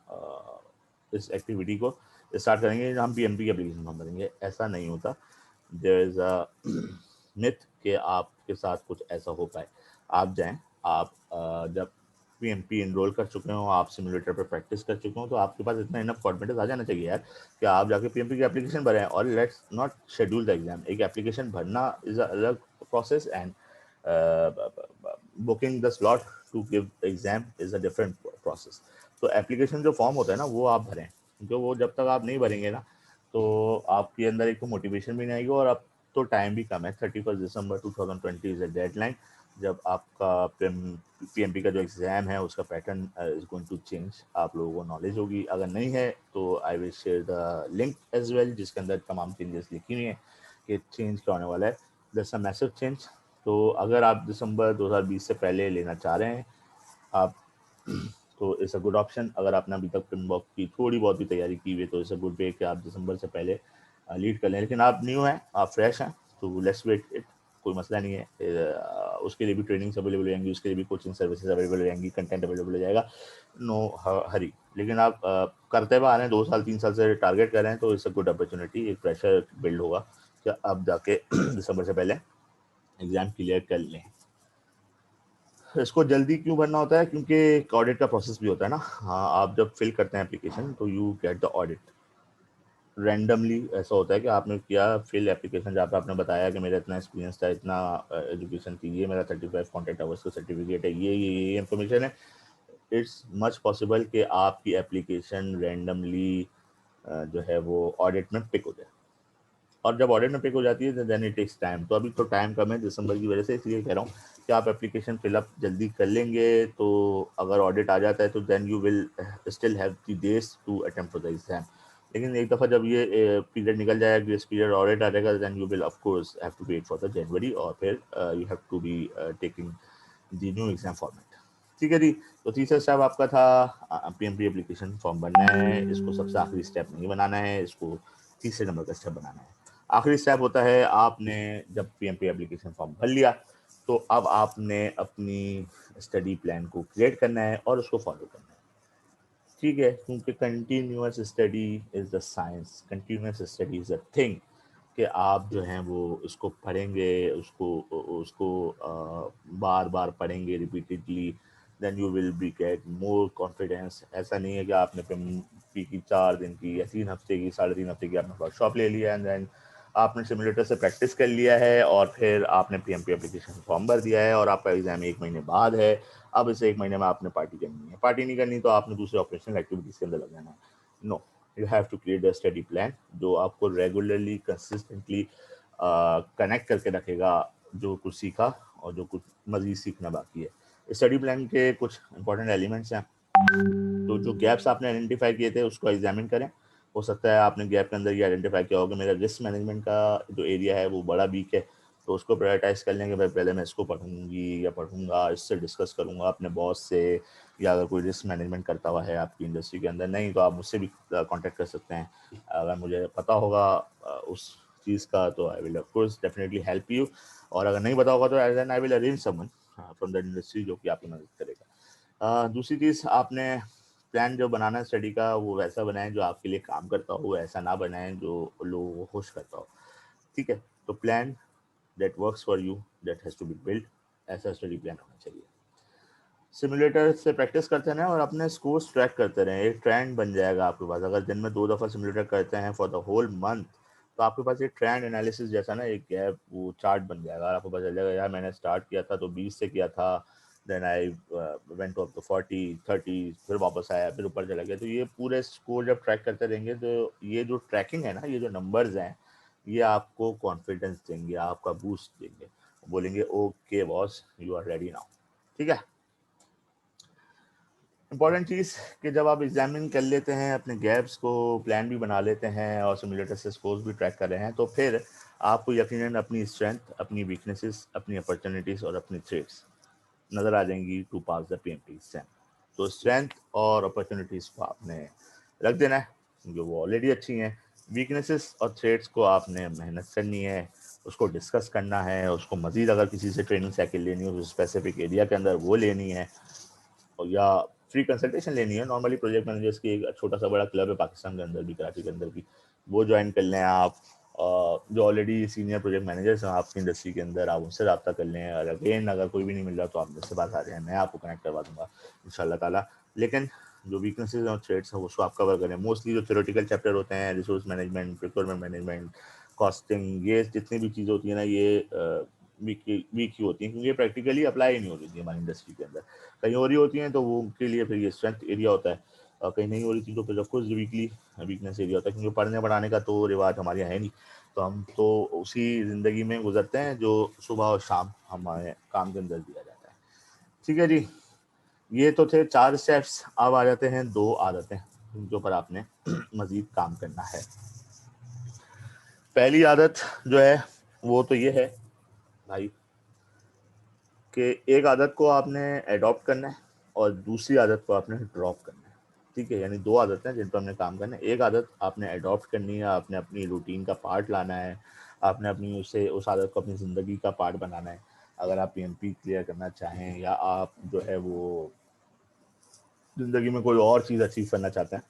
इस एक्टिविटी को स्टार्ट करेंगे, हम पीएमपी की एप्लीकेशन फॉर्म भरेंगे। ऐसा नहीं होता। देयर इज़ अ मिथ कि आपके साथ कुछ ऐसा हो पाए। आप जाएँ, आप जब पीएमपी एनरोल कर चुके हो, आप सिमुलेटर पे प्रैक्टिस कर चुके हो, तो आपके पास इतना इनफ कॉन्फिडेंस आ जाना चाहिए यार कि आप जाके पीएमपी की एप्लीकेशन भरें। और let's not schedule the exam. एक एप्लीकेशन भरना इज़ अ अलग process and booking the slot to give exam is a different process. तो एप्लीकेशन जो फॉर्म होता है ना वो आप भरें, क्योंकि वो जब तक आप नहीं भरेंगे ना तो आपके अंदर एक तो मोटिवेशन भी नहीं आएगी, और अब तो टाइम भी कम है। 31 दिसंबर 2020 इज़ अ डेडलाइन जब आपका पीएमपी का जो एग्ज़ाम है उसका pattern is going to change. आप लोगों को नॉलेज होगी, अगर नहीं है तो I will share the link as well, जिसके अंदर तमाम चेंजेस लिखी हुई हैं कि चेंज क्या होने वाला है। That's a massive change. तो अगर आप दिसंबर 2020 से पहले लेना चाह रहे हैं आप, तो इट्स अ गुड ऑप्शन। अगर आपने अभी तक पिनबॉक की थोड़ी बहुत भी तैयारी की हुई है तो इट्स अ गुड वे कि आप दिसंबर से पहले लीड कर लें। लेकिन आप न्यू हैं, आप फ्रेश हैं, तो लेट्स वेट इट, कोई मसला नहीं है। उसके लिए भी ट्रेनिंग्स अवेलेबल हो जाएंगी, उसके लिए भी कोचिंग सर्विसेज अवेलेबल हो जाएंगी, कंटेंट अवेलेबल हो जाएगा, नो हरी। लेकिन आप करते हुए आ रहे हैं, 2 साल 3 साल से टारगेट कर रहे हैं, तो इट्स अ गुड अपॉर्चुनिटी, एक प्रेशर बिल्ड होगा कि अब जाके दिसंबर से पहले एग्ज़ाम क्लियर कर लें। इसको जल्दी क्यों भरना होता है? क्योंकि एक ऑडिट का प्रोसेस भी होता है ना। हाँ, आप जब फिल करते हैं एप्लीकेशन तो you get the audit randomly. ऐसा होता है कि आपने किया फिल एप्लीकेशन जहाँ पे आपने बताया कि मेरा इतना एक्सपीरियंस था, इतना एजुकेशन थी, ये मेरा 35 कॉन्टेक्ट आवर्स का सर्टिफिकेट है, ये इन्फॉर्मेशन है। इट्स मच पॉसिबल कि आपकी एप्लीकेशन रैंडमली जो है वो ऑडिट में पिक हो जाए, और जब ऑडिट में पिक हो जाती है देन इट टेक्स टाइम। तो अभी तो टाइम कम है दिसंबर की वजह से, इसलिए कह रहा हूँ कि आप एप्लीकेशन फिलअप जल्दी कर लेंगे तो अगर ऑडिट आ जाता है तो then you will still have the days to attempt for the exam. लेकिन एक दफ़ा जब ये पीरियड निकल जाएगा, ग्रेस पीरियड, ऑडिट आ जाएगा, then you will of course have to wait for the January, और फिर you have to be taking the new exam format. ठीक है जी। तो तीसरा स्टेप आपका था पीएमपी एप्लीकेशन फॉर्म बनना है। इसको सबसे आखिरी स्टेप नहीं बनाना है, इसको तीसरे नंबर का स्टेप बनाना है। आखिरी स्टेप होता है आपने जब पीएमपी एप्लीकेशन फॉर्म भर लिया तो अब आपने अपनी स्टडी प्लान को क्रिएट करना है और उसको फॉलो करना है। ठीक है, क्योंकि continuous study is the science, continuous study is a thing कि आप जो हैं वो उसको पढ़ेंगे, उसको उसको बार बार पढ़ेंगे repeatedly, then you will be get more confidence. ऐसा नहीं है कि आपने पी की 4 दिन की या 3 हफ्ते की 3.5 हफ्ते की आपने वर्कशॉप ले लिया एंड देन आपने सिमुलेटर से प्रैक्टिस कर लिया है और फिर आपने पीएमपी एप्लीकेशन फॉर्म भर दिया है और आपका एग्ज़ाम 1 महीने बाद है। अब इस 1 महीने में आपने पार्टी करनी है, पार्टी नहीं करनी तो आपने दूसरे ऑपरेशनल एक्टिविटीज़ के अंदर लग जाना है। No, you have to create a study plan जो आपको रेगुलरली कंसिस्टेंटली कनेक्ट करके रखेगा जो कुछ सीखा और जो कुछ मज़ीद सीखना बाकी है। स्टडी प्लान के कुछ इंपॉर्टेंट एलिमेंट्स हैं। तो जो गैप्स आपने आइडेंटिफाई किए थे उसको एग्जामिन करें। हो सकता है आपने गैप के अंदर ये आइडेंटिफाई किया होगा मेरा रिस्क मैनेजमेंट का जो एरिया है वो बड़ा वीक है, तो उसको प्रायोरिटाइज कर लें कि भाई पहले मैं इसको पढ़ूंगी या पढ़ूंगा, इससे डिस्कस करूंगा अपने बॉस से, या अगर कोई रिस्क मैनेजमेंट करता हुआ है आपकी इंडस्ट्री के अंदर, नहीं तो आप मुझसे भी कांटेक्ट कर सकते हैं। अगर मुझे पता होगा उस चीज़ का तो I will of course definitely help you, और अगर नहीं पता होगा तो then I will arrange someone from the industry जो कि आपकी मदद करेगा। दूसरी चीज़, आपने प्लान जो बनाना है स्टडी का वो वैसा बनाएं जो आपके लिए काम करता हो, ऐसा ना बनाएं जो लोगों को खुश करता हो। ठीक है, तो plan that works for you that has to be build, ऐसा स्टडी प्लान होना चाहिए। सिमुलेटर से प्रैक्टिस करते रहें और अपने स्कोर्स ट्रैक करते रहें, एक ट्रेंड बन जाएगा आपके पास। अगर दिन में 2 दफ़ा सिमुलेटर करते हैं फॉर द होल मंथ तो आपके पास एक ट्रेंड एनालिसिस जैसा ना एक गैप वो चार्ट बन जाएगा। आपको पता चल जाएगा यार मैंने स्टार्ट किया था तो 20 से किया था, then I went up to 40 30, फिर वापस आया, फिर ऊपर चला गया। तो ये पूरे स्कोर जब ट्रैक करते रहेंगे तो ये जो ट्रैकिंग है ना, ये जो नंबर्स हैं, ये आपको कॉन्फिडेंस देंगे, आपका बूस्ट देंगे, बोलेंगे okay boss you are ready now. ठीक है। इंपॉर्टेंट चीज़ कि जब आप एग्जामिन कर लेते हैं अपने गैप्स को, प्लान भी बना लेते हैं और सिमुलेटर से स्कोर्स भी ट्रैक कर रहे हैं, तो फिर आपको यकीनन अपनी स्ट्रेंथ, अपनी वीकनेसेस, अपनी अपॉर्चुनिटीज़ और अपनी थ्रेट्स नज़र आ जाएंगी to pass the PMP exam. तो स्ट्रेंथ और अपॉर्चुनिटीज़ को आपने रख देना है क्योंकि वो ऑलरेडी अच्छी हैं। वीकनेसेस और थ्रेड्स को आपने मेहनत करनी है, उसको डिस्कस करना है, उसको मज़ीद अगर किसी से ट्रेनिंग साइकिल लेनी हो उस स्पेसिफिक एरिया के अंदर वो लेनी है, और या फ्री कंसल्टेशन लेनी है। नॉर्मली प्रोजेक्ट मैनेजर्स की एक छोटा सा बड़ा क्लब है पाकिस्तान के अंदर भी, कराची के अंदर भी, वो ज्वाइन कर लें आप। जो ऑलरेडी सीनियर प्रोजेक्ट मैनेजर्स हैं आपकी इंडस्ट्री के अंदर, आप उनसे रब्ता कर लें। और अगेन अगर कोई भी नहीं मिल रहा तो आप मुझसे बात आ जाए, मैं आपको कनेक्ट करवा दूंगा इंशाल्लाह ताला। लेकिन जो वीकनेसेस और थ्रेड्स हैं उसको आप कवर करें। मोस्टली जो थ्योरेटिकल चैप्टर होते हैं, resource management, procurement management, costing, ये जितनी भी चीज़ें होती हैं ना, ये वीक वीक ही होती हैं क्योंकि ये प्रैक्टिकली अप्लाई नहीं हो रही थी हमारी इंडस्ट्री के अंदर। कहीं और ही होती हैं तो वो उनके लिए फिर ये स्ट्रेंथ एरिया होता है, और कहीं नहीं हो रही चीज़ों पर कुछ वीकली वीकनेस एरिया होता है क्योंकि पढ़ने पढ़ाने का तो रिवाज हमारे यहाँ है नहीं। तो हम तो उसी ज़िंदगी में गुजरते हैं जो सुबह और शाम हमारे काम के अंदर दिया जाता है। ठीक है जी, ये तो थे 4 स्टेप्स। अब आ जाते हैं 2 आदतें जिनके ऊपर आपने मज़ीद काम करना है। पहली आदत जो है वो तो ये है भाई कि एक आदत को आपने एडॉप्ट करना है और दूसरी आदत को आपने ड्रॉप करना है। ठीक है, यानी 2 आदतें हैं जिन पर हमने काम करना है। एक आदत आपने एडॉप्ट करनी है, आपने अपनी रूटीन का पार्ट लाना है, आपने अपनी उसे उस आदत को अपनी ज़िंदगी का पार्ट बनाना है। अगर आप पीएमपी क्लियर करना चाहें या आप जो है वो ज़िंदगी में कोई और चीज़ अचीव करना चाहते हैं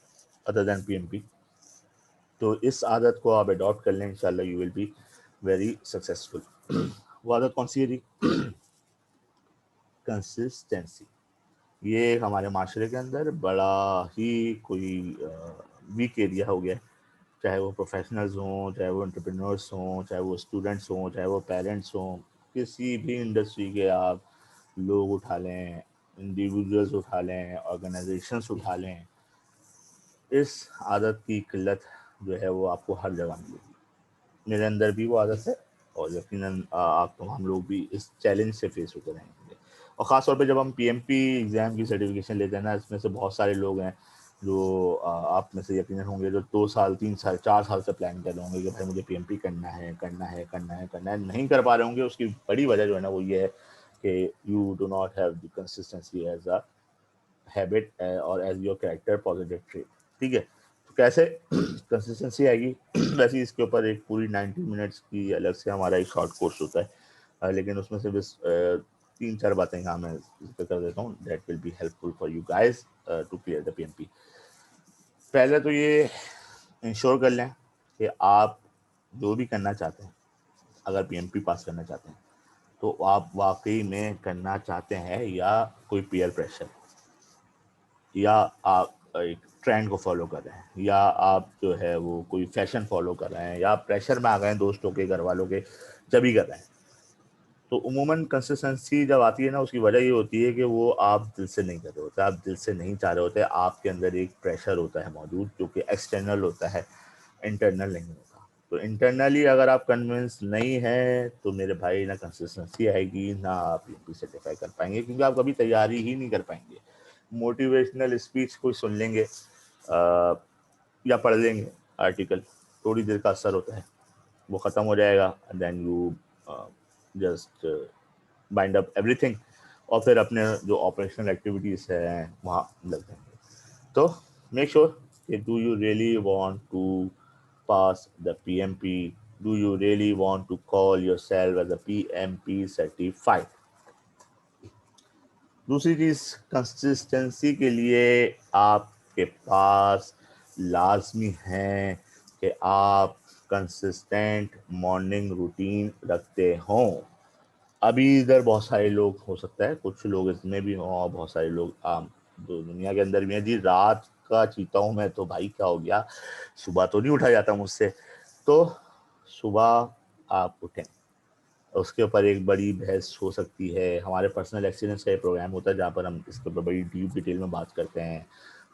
अदर दैन पीएमपी, तो इस आदत को आप एडॉप्ट कर लें, इंशाल्लाह you will be very successful. वो आदत कौन सी है जी? कंसिस्टेंसी। ये हमारे माशरे के अंदर बड़ा ही कोई वीक एरिया हो गया है। चाहे वो प्रोफेशनल्स हों, चाहे वो एंटरप्रेन्योर्स हों, चाहे वो स्टूडेंट्स हों, चाहे वो पेरेंट्स हों, किसी भी इंडस्ट्री के आप लोग उठा लें, इंडिविजुअल्स उठा लें, ऑर्गेनाइजेशंस उठा लें, इस आदत की किल्लत जो है वो आपको हर जगह मिलेगी। मेरे अंदर भी वो आदत है और यकीनन आप तमाम लोग भी इस चैलेंज से फेस होकर रहेंगे। और ख़ास तौर पे जब हम पीएमपी एग्ज़ाम की सर्टिफिकेशन लेते हैं ना, इसमें से बहुत सारे लोग हैं जो आप में से यकीनन होंगे जो 2 साल, 3 साल, 4 साल से प्लान कर रहे होंगे कि भाई मुझे पीएमपी करना है, करना है, करना है, करना है, नहीं कर पा रहे होंगे। उसकी बड़ी वजह जो है ना वो ये है कि you do not have the consistency as a habit or as your character positive trait. ठीक है, तो कैसे कंसिस्टेंसी आएगी? वैसे ही इसके ऊपर एक पूरी 90 मिनट्स की अलग से हमारा एक शॉर्ट कोर्स होता है, लेकिन उसमें से बस 3-4 बातें यहाँ मैं जिक्र कर देता हूँ, that will be helpful for you guys to clear the PMP. पहले तो ये इंश्योर कर लें कि आप जो भी करना चाहते हैं, अगर पीएमपी पास करना चाहते हैं तो आप वाकई में करना चाहते हैं या कोई पीयर प्रेशर, या आप एक ट्रेंड को फॉलो कर रहे हैं, या आप जो है वो कोई फैशन फॉलो कर रहे हैं, या आप प्रेशर में आ गए हैं दोस्तों के, घर वालों के, जब ही कर रहे हैं। तो उमूमन कंसिस्टेंसी जब आती है ना, उसकी वजह ये होती है कि वो आप दिल से नहीं कर रहे होते, आप दिल से नहीं चाह रहे होते, आपके अंदर एक प्रेशर होता है मौजूद जो कि एक्सटर्नल होता है, इंटरनल नहीं होता। तो इंटरनली अगर आप कन्विंस नहीं हैं तो मेरे भाई ना कंसिस्टेंसी आएगी, ना आप यूपी सर्टिफाई कर पाएंगे, क्योंकि आप कभी तैयारी ही नहीं कर पाएंगे। मोटिवेशनल स्पीच कोई सुन लेंगे या पढ़ लेंगे आर्टिकल, थोड़ी देर का असर होता है, वो ख़त्म हो जाएगा, then you just bind up everything, और फिर अपने जो ऑपरेशनल एक्टिविटीज़ हैं वहाँ लग जाएंगे। तो मेक श्योर कि do you really want to pass the PMP, do you really want to call yourself as a PMP certified. दूसरी चीज़, कंसिस्टेंसी के लिए आपके पास लाजमी है कि आप कंसिस्टेंट मॉर्निंग रूटीन रखते हों। अभी इधर बहुत सारे लोग, हो सकता है कुछ लोग इसमें भी हों और बहुत सारे लोग आम जो दुनिया के अंदर भी हैं, जी रात का चीता हूँ मैं तो भाई क्या हो गया, सुबह तो नहीं उठा जाता मुझसे। तो सुबह आप उठें, उसके ऊपर एक बड़ी बहस हो सकती है। हमारे पर्सनल एक्सीलेंस का एक प्रोग्राम होता है जहाँ पर हम इसके ऊपर बड़ी डीप डिटेल में बात करते हैं।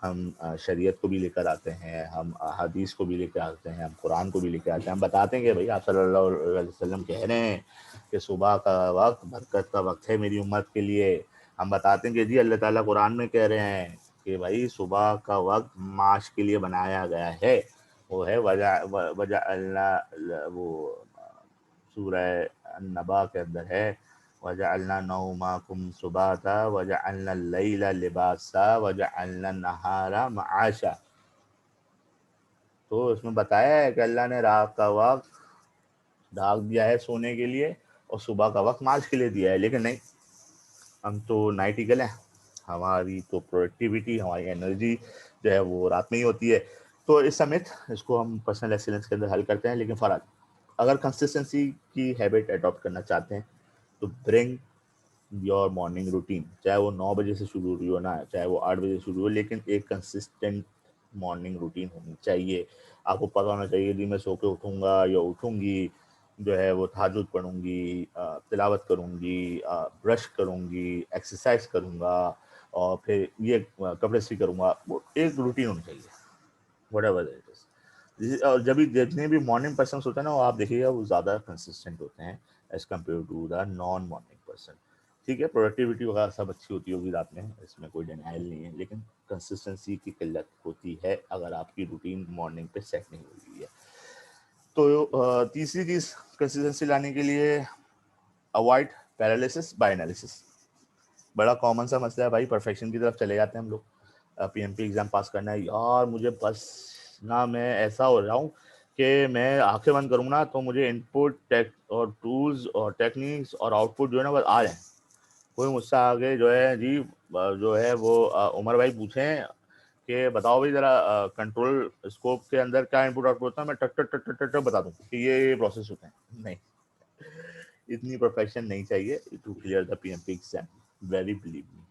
हम शरीयत को भी लेकर आते हैं, हम हदीस को भी लेकर आते हैं, हम कुरान को भी लेकर आते हैं। हम बताते हैं कि भाई आप सल्लल्लाहु अलैहि वसल्लम कह रहे हैं कि सुबह का वक्त बरकत का वक्त है मेरी उम्मत के लिए। हम बताते हैं कि जी अल्लाह ताला कुरान में कह रहे हैं कि भाई सुबह का वक्त माश के लिए बनाया गया है। वो है वजह वजह अल्लाह, वो सूरह नबा के अंदर है, वजअलना नौमाकुम सुबाता वजअलना लैला लिबासा वजअलना नहारा मआशा। तो इसमें बताया है कि अल्लाह ने रात का वक्त ढाक दिया है सोने के लिए और सुबह का वक्त मार्च के लिए दिया है, लेकिन नहीं, हम तो नाइटिकल हैं। हमारी तो प्रोडक्टिविटी, हमारी एनर्जी जो है वो रात में ही होती है। तो इस समेत इसको हम पर्सनल एक्सीलेंस के अंदर हल करते हैं। लेकिन फराज, अगर कंसिस्टेंसी की हैबिट अडॉप्ट करना चाहते हैं तो ब्रिंग योर मॉर्निंग रूटीन, चाहे वो 9 बजे से शुरू हुई हो ना, चाहे वो 8 बजे से शुरू हो, लेकिन एक कंसिस्टेंट मॉर्निंग रूटीन होनी चाहिए। आपको पता होना चाहिए कि मैं सो के उठूँगा या उठूँगी, जो है वो तहज्जुद पढ़ूँगी, तिलावत करूँगी, ब्रश करूँगी, एक्सरसाइज करूँगा और फिर ये कपड़े इस्त्री करूँगा। वो एक रूटीन होनी चाहिए, व्हाटएवर दैट इज़। और जब भी जितने भी मॉर्निंग पर्सन्स होते हैं ना, वो आप देखिएगा वो ज़्यादा कंसिस्टेंट होते हैं as compare to the non morning person. ठीक है, प्रोडक्टिविटी वगैरह सब अच्छी होती होगी रात में, इसमें कोई डिनायल नहीं है, लेकिन कंसिस्टेंसी की किल्लत होती है अगर आपकी रूटीन मॉर्निंग पे सेट नहीं हुई है। तो तीसरी चीज़ कंसिस्टेंसी लाने के लिए, अवॉइड पैरालिसिस बाय एनालिसिस। बड़ा कॉमन सा मसला है भाई, परफेक्शन की तरफ चले जाते हैं हम लोग। पीएमपी एग्ज़ाम पास करना है यार, मुझे बस ना मैं ऐसा हो रहा हूँ कि मैं आंखें बंद करूँ ना तो मुझे इनपुट टेक और टूल्स और टेक्निक्स और आउटपुट जो है ना बस आ जाए। कोई मुझसे आगे जो है जी जो है वो उमर भाई पूछें कि बताओ भाई ज़रा कंट्रोल स्कोप के अंदर क्या इनपुट आउटपुट होता है, मैं टक टक टक टक टक टक बता दूँ कि ये प्रोसेस होते हैं। नहीं, इतनी परफेक्शन नहीं चाहिए to clear the PMP exam, very believe me.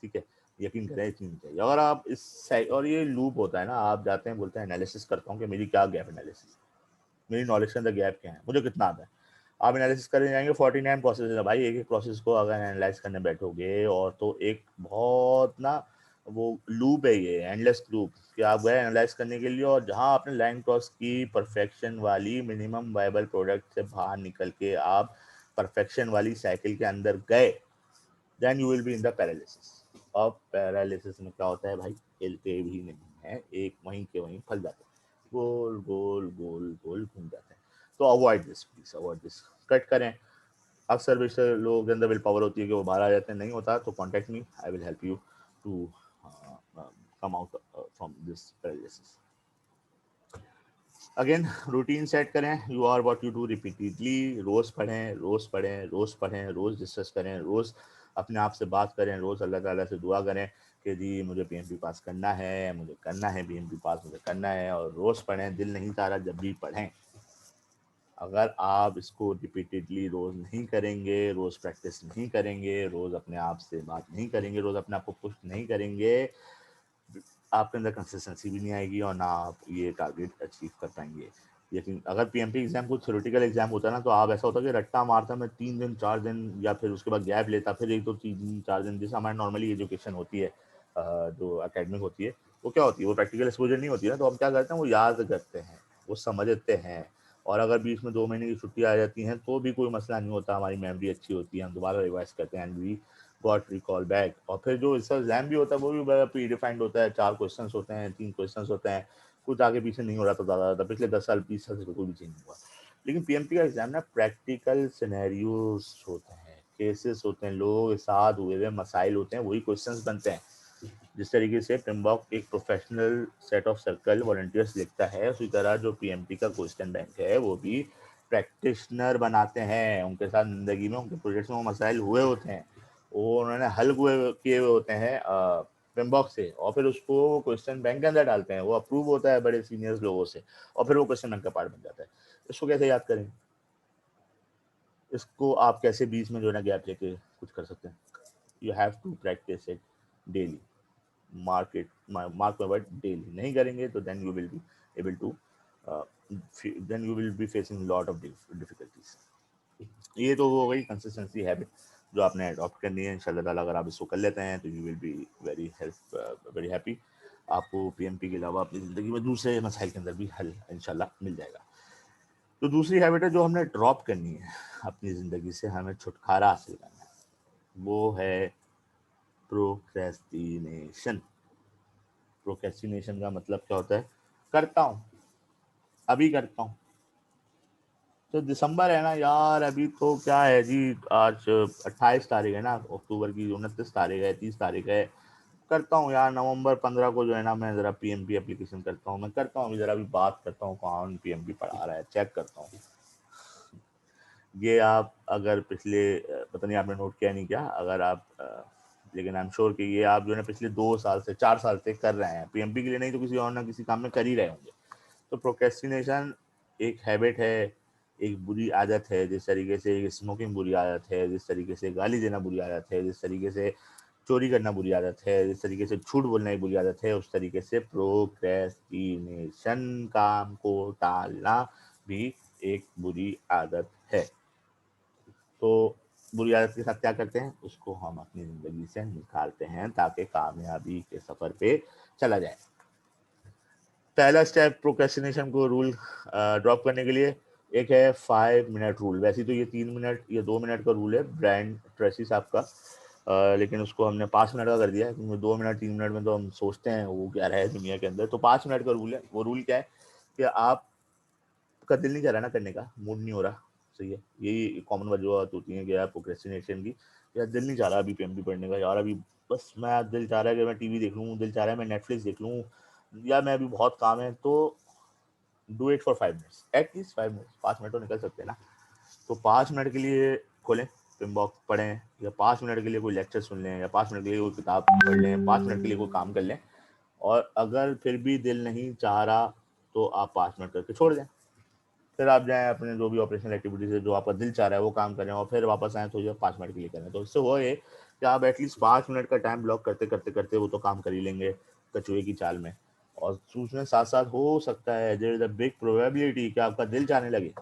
ठीक है, यकीन करें इतनी नहीं चाहिए। अगर आप और ये लूप होता है ना, आप जाते हैं बोलते हैं एनालिसिस करता हूँ कि मेरी क्या गैप एनालिसिस, मेरी नॉलेज के अंदर गैप क्या है, मुझे कितना आता है। आप एनालिसिस करने जाएंगे 49 प्रोसेस है भाई, एक एक प्रोसेस को अगर एनालाइज करने बैठोगे और तो एक बहुत ना वो लूप है, ये एंडलेस लूप कि आप गए एनालाइज करने के लिए और जहां आपने लाइन क्रॉस की परफेक्शन वाली मिनिमम वायबल प्रोडक्ट से बाहर निकल के आप परफेक्शन वाली साइकिल के अंदर गए, then you will be in the paralysis. अब पैरालिसिस में क्या होता है भाई, हिलते भी नहीं है, एक वहीं के वहीं फंस जाते हैं, गोल गोल गोल गोल घूम जाते हैं। तो avoid this, please avoid this, cut करें। अक्सर बेशतर लोगों के अंदर विल पावर होती है कि वो बाहर आ जाते हैं, नहीं होता तो contact me, I will help you to come out from this paralysis. Again routine set करें, you are what you do repeatedly. रोज़ पढ़ें, रोज़ पढ़ें, रोज़ पढ़ें, रोज़ डिस्कस करें, रोज़ अपने आप से बात करें, रोज़ अल्लाह ताला से दुआ करें कि जी मुझे पीएमपी पास करना है, मुझे करना है पीएमपी पास, मुझे करना है। और रोज़ पढ़ें, दिल नहीं चाह रहा जब भी पढ़ें। अगर आप इसको रिपीटेडली रोज़ नहीं करेंगे, रोज़ प्रैक्टिस नहीं करेंगे, रोज़ अपने आप से बात नहीं करेंगे, रोज़ अपने आप को पुश नहीं करेंगे, आपके अंदर कंसिस्टेंसी भी नहीं आएगी और ना आप ये टारगेट अचीव कर पाएंगे। लेकिन अगर पीएमपी एग्जाम कोई थ्योरेटिकल एग्जाम होता है ना, तो आप ऐसा होता है कि रट्टा मारता मैं 3 दिन 4 दिन या फिर उसके बाद गैप लेता, फिर 1 2 3 4 दिन, जैसे हमारी नॉर्मली एजुकेशन होती है जो अकेडमिक होती है, वो क्या होती है, वो प्रैक्टिकल एक्सपोजर नहीं होती है ना, तो हम क्या करते हैं वो याद करते हैं, वो समझते हैं। और अगर बीच में 2 महीने की छुट्टी आ जाती हैं तो भी कोई मसला नहीं होता, हमारी मेमोरी अच्छी होती है, हम दोबारा रिवाइज करते हैं and we got recall back. और फिर जो इसका एग्जाम भी होता है वो भी बड़ा प्री डिफाइंड होता है, 4 क्वेश्चंस होते हैं, 3 क्वेश्चंस होते हैं, कुछ आगे पीछे नहीं हो रहा था ज़्यादा, पिछले 10 साल 20 साल से तो कोई भी चेंज नहीं हुआ। लेकिन पीएमपी का एग्जाम ना प्रैक्टिकल सिनेरियोज होते हैं, केसेस होते हैं, लोगों के साथ हुए हुए मसाइल होते हैं, वही क्वेश्चंस बनते हैं। जिस तरीके से प्रिम्बॉक एक professional set of circle volunteers लिखता है, उसी तरह जो पीएमटी का क्वेश्चन बैंक है वो भी प्रैक्टिशनर बनाते हैं। उनके साथ ज़िंदगी में उनके प्रोजेक्ट्स में वो मसाइल हुए होते हैं, वो उन्होंने हल किए हुए होते हैं प्रिम्बॉक से, और फिर उसको क्वेश्चन बैंक के अंदर डालते हैं, वो अप्रूव होता है बड़े सीनियर्स लोगों से, और फिर वो क्वेश्चन बैंक का पार्ट बन जाता है। इसको कैसे याद करें, इसको आप कैसे बीच में जो है ना गैप लेके कुछ कर सकते हैं? You have to practise it daily, mark my word daily. नहीं करेंगे तो then you will be able to then you will be facing lot of difficulties. ये तो वो हो गई कंसिस्टेंसी हैबिट जो आपने अडॉप्ट करनी है। इंशाल्लाह ताला अगर आप इसको कर लेते हैं तो you will be very happy. आपको पीएमपी के अलावा अपनी ज़िंदगी में दूसरे मसाइल के अंदर भी हल इंशाल्लाह मिल जाएगा। तो दूसरी हैबिट है जो हमने ड्रॉप करनी है अपनी ज़िंदगी से, हमें छुटकारा हासिल करना है, वो है प्रोक्रेस्टिनेशन। प्रोक्रेस्टिनेशन का मतलब क्या होता है, करता हूँ, अभी करता हूँ। तो दिसंबर है ना यार, अभी तो क्या है जी, आज 28 तारीख है ना अक्टूबर की, 29 तारीख है, 30 तारीख है, करता हूँ यार, नवंबर 15 को जो है ना मैं ज़रा पीएमपी एप्लीकेशन करता हूँ, मैं करता हूँ अभी, ज़रा अभी बात करता हूँ कौन पीएमपी पढ़ा रहा है, चेक करता हूँ। ये आप अगर पिछले पता नहीं आपने नोट किया नहीं क्या, अगर आप लेकिन आई एम श्योर कि ये आप जो है ना पिछले 2 साल से 4 साल से कर रहे हैं, पीएमपी के लिए नहीं तो किसी और ना किसी काम में कर ही रहे होंगे। तो प्रोक्रेस्टिनेशन एक हैबिट है, एक बुरी आदत है, जिस तरीके से स्मोकिंग बुरी आदत है, जिस तरीके से गाली देना बुरी आदत है, जिस तरीके से चोरी करना बुरी आदत है, जिस तरीके से झूठ बोलना एक बुरी आदत है, उस तरीके से प्रोक्रेस्टिनेशन, काम को टालना भी एक बुरी आदत है। तो बुरी आदत के साथ क्या करते हैं, उसको हम अपनी ज़िंदगी से निकालते हैं ताकि कामयाबी के सफ़र पे चला जाए। पहला स्टेप प्रोक्रेस्टिनेशन को रूल ड्रॉप करने के लिए एक है 5 मिनट रूल। वैसे तो ये 3 मिनट या 2 मिनट का रूल है ब्रायन ट्रेसी साहब का, लेकिन उसको हमने 5 मिनट का कर दिया है क्योंकि 2 मिनट 3 मिनट में तो हम सोचते हैं वो क्या रहा है दुनिया के अंदर। तो 5 मिनट का रूल है। वो रूल क्या है कि आपका दिल नहीं कर रहा ना करने का, मूड नहीं हो रहा, सही है, यही कॉमन वजूहत होती हैं कि यार प्रोक्रेस्टिनेशन की, यार दिल नहीं चाह रहा अभी पीएमपी पढ़ने का, यार अभी बस मैं दिल चाह रहा है कि मैं टीवी देख लूँ, दिल चाह रहा है मैं नेटफ्लिक्स देख लूँ, या मैं अभी बहुत काम है। तो do it for 5 minutes, at least 5 minutes, 5 minute तो निकल सकते हैं ना। तो 5 मिनट के लिए खोलें पिनबॉक्स, पढ़ें, या 5 मिनट के लिए कोई लेक्चर सुन लें, या 5 मिनट के लिए कोई किताब पढ़ लें, 5 मिनट के लिए कोई काम कर लें। और अगर फिर भी दिल नहीं चाह रहा तो आप 5 मिनट करके छोड़ दें, फिर आप जाएं अपने जो भी ऑपरेशनल एक्टिविटीज़ है, जो आपका दिल चाह रहा है वो काम करें, और फिर वापस आएँ तो ये 5 मिनट के लिए करें। तो इससे वो है कि आप एटलीस्ट 5 मिनट का टाइम ब्लॉक करते करते करते वो तो काम कर ही लेंगे कछुए की चाल में। और उसमें साथ साथ हो सकता है there is a big probability कि आपका दिल चाहने लगे,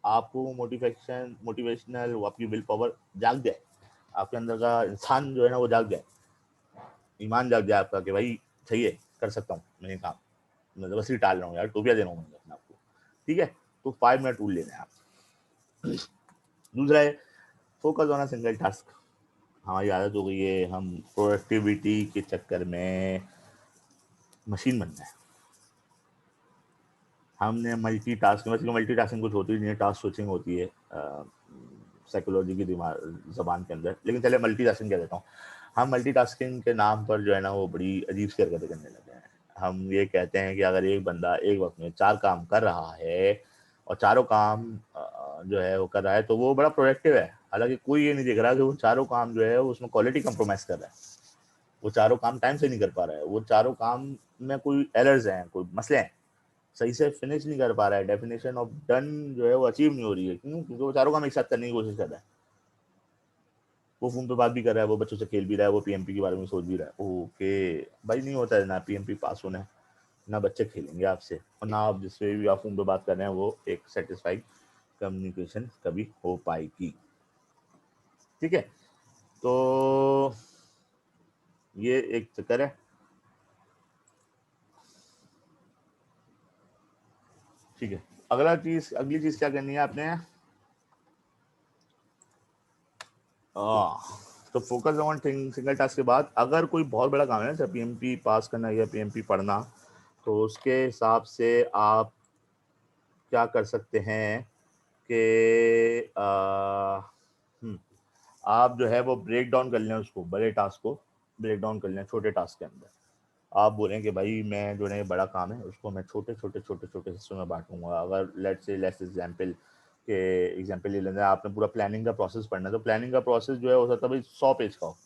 आपको मोटिवेशनल वो आपकी विल पावर जाग जाए, आपके अंदर का इंसान जो है ना वो जाग जाए, ईमान जाग जाए आपका कि भाई सही है, कर सकता हूँ मैं ये काम, मैं तो बस ही टाल रहा हूँ यार, टोपिया दे रहा हूँ मैं अपने आपको। ठीक है, तो 5 मिनट रूल लेना है आप। दूसरा है focus on a single task. हमारी आदत हो गई है हम प्रोडक्टिविटी के चक्कर में मशीन बनना है, हमने मल्टीटास्किंग कुछ होती नहीं है, टास्क स्विचिंग होती है साइकोलॉजी की दिमाग जबान के अंदर, लेकिन चले मल्टीटास्किंग कह देता हूँ। हम मल्टीटास्किंग के नाम पर जो है ना वो बड़ी अजीब सी हरकतें करने लगे हैं। हम ये कहते हैं कि अगर एक बंदा एक वक्त में 4 काम कर रहा है और चारों काम जो है वो कर रहा है तो वो बड़ा प्रोडक्टिव है, हालांकि कोई ये नहीं देख रहा कि वो चारों काम जो है उसमें क्वालिटी कंप्रोमाइज कर रहा है, वो चारों काम टाइम से नहीं कर पा रहा है, वो चारों काम में कोई एरर्स हैं, कोई मसले हैं, सही से फिनिश नहीं कर पा रहा है, डेफिनेशन ऑफ डन जो है वो अचीव नहीं हो रही है। क्यों? क्योंकि वो चारों काम एक साथ करने की कोशिश कर रहा है, वो फोन पे बात भी कर रहा है, वो बच्चों से खेल भी रहा है, वो पीएमपी के बारे में सोच भी रहा है। ओके भाई, नहीं होता है ना पीएमपी पास होना है, ना बच्चे खेलेंगे आपसे, और ना आप जिससे भी आप फोन पे बात कर रहे हैं वो एक सेटिस्फाइड कम्युनिकेशन कभी हो पाएगी। ठीक है, तो ये एक चक्कर है। ठीक है, अगली चीज क्या करनी है आपने, तो फोकस ऑन सिंगल टास्क के बाद अगर कोई बहुत बड़ा काम है जैसे पीएमपी पास करना या पीएमपी पढ़ना, तो उसके हिसाब से आप क्या कर सकते हैं कि आप जो है वो ब्रेक डाउन कर लें, उसको बड़े टास्क को ब्रेक डाउन कर लें छोटे टास्क के अंदर। आप बोलें कि भाई मैं जो है बड़ा काम है उसको मैं छोटे छोटे छोटे छोटे हिस्सों में बांटूंगा। अगर लेट्स एग्जांपल के एग्जांपल ले लेना है, आपने पूरा प्लानिंग का प्रोसेस पढ़ना है, तो प्लानिंग का प्रोसेस जो है हो सकता है भाई 100 पेज का हो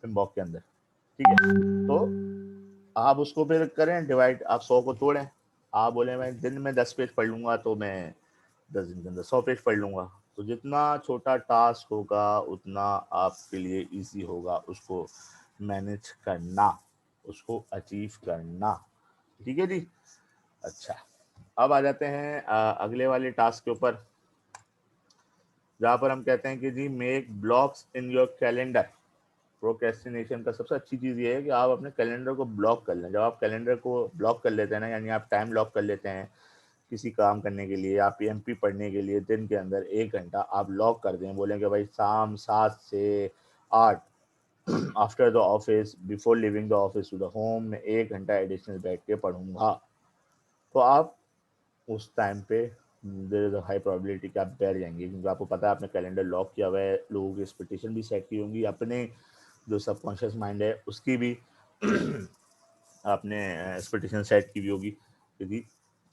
पिनबॉक के अंदर। ठीक है, तो आप उसको फिर करें डिवाइड, आप 100 को तोड़ें, आप बोले मैं दिन में 10 पेज पढ़ लूंगा तो मैं 10 दिन के अंदर 100 पेज पढ़ लूंगा। तो जितना छोटा टास्क होगा उतना आपके लिए इजी होगा उसको मैनेज करना, उसको अचीव करना। ठीक है जी। अच्छा, अब आ जाते हैं अगले वाले टास्क के ऊपर, जहाँ पर हम कहते हैं कि जी make blocks in your calendar. Procrastination का सबसे अच्छी चीज़ ये है कि आप अपने कैलेंडर को ब्लॉक कर लें। जब आप कैलेंडर को ब्लॉक कर लेते हैं ना, यानी आप टाइम ब्लॉक कर लेते हैं किसी काम करने के लिए या पीएमपी पढ़ने के लिए, दिन के अंदर 1 घंटा आप लॉक कर दें, बोलें कि भाई शाम 7 से 8 after the office before living the office to the home में 1 घंटा एडिशनल बैठ के पढ़ूंगा, तो आप उस टाइम पे there is a high probability कि आप बैठ जाएंगे, क्योंकि आपको पता है आपने कैलेंडर लॉक किया हुआ है, लोगों की एक्सपेक्टेशन भी सेट की होंगी, अपने जो सबकॉन्शियस माइंड है उसकी भी आपने एक्सपेक्टेशन सेट की भी होगी कि जी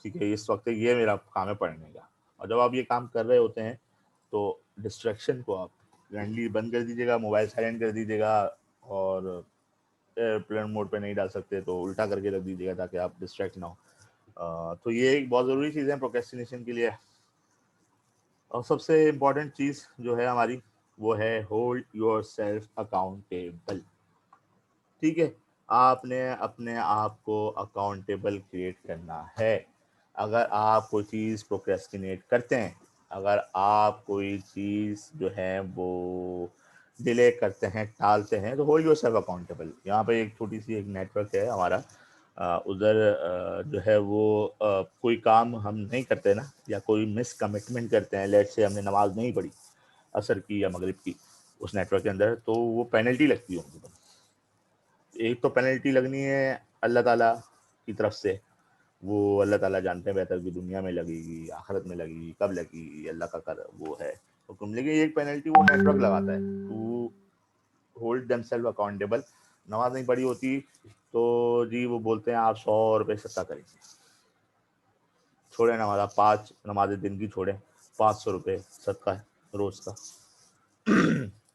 ठीक है, इस वक्त ये मेरा काम है पढ़ने का। और जब आप ये काम कर रहे होते हैं तो डिस्ट्रैक्शन को आप ग्रैंडली बंद कर दीजिएगा, मोबाइल साइलेंट कर दीजिएगा, और एयरप्लेन मोड पे नहीं डाल सकते तो उल्टा करके रख दीजिएगा ताकि आप डिस्ट्रैक्ट ना हो। तो ये एक बहुत ज़रूरी चीज़ है प्रोक्रेस्टिनेशन के लिए। और सबसे इम्पोर्टेंट चीज़ जो है हमारी, वो है होल्ड योर सेल्फ अकाउंटेबल। ठीक है, आपने अपने आप को अकाउंटेबल क्रिएट करना है। अगर आप कोई चीज़ प्रोक्रेस्टिनेट करते हैं, अगर आप कोई चीज़ जो है वो डिले करते हैं, टालते हैं, तो होल्ड योरसेल्फ अकाउंटेबल। यहाँ पे एक छोटी सी एक नेटवर्क है हमारा, उधर जो है वो कोई काम हम नहीं करते ना, या कोई मिस कमिटमेंट करते हैं, लेट से हमने नमाज नहीं पढ़ी असर की या मगरिब की उस नेटवर्क के अंदर, तो वो पेनल्टी लगती है उनको। एक तो पेनल्टी लगनी है अल्लाह ताला की तरफ से, वो अल्लाह ताला जानते हैं बेहतर कि दुनिया में लगेगी, आखिरत में लगेगी, कब लगेगी, अल्लाह का कर वो है हुक्म। लेकिन एक पेनल्टी वो नेटवर्क लगाता है टू होल्ड देमसेल्फ अकाउंटेबल। नमाज नहीं पढ़ी होती तो जी वो बोलते हैं आप 100 रुपये सत्ता करेंगे, छोड़े नमाज, आप 5 नमाजें दिन की छोड़ें, 500 रुपये सदका है रोज का।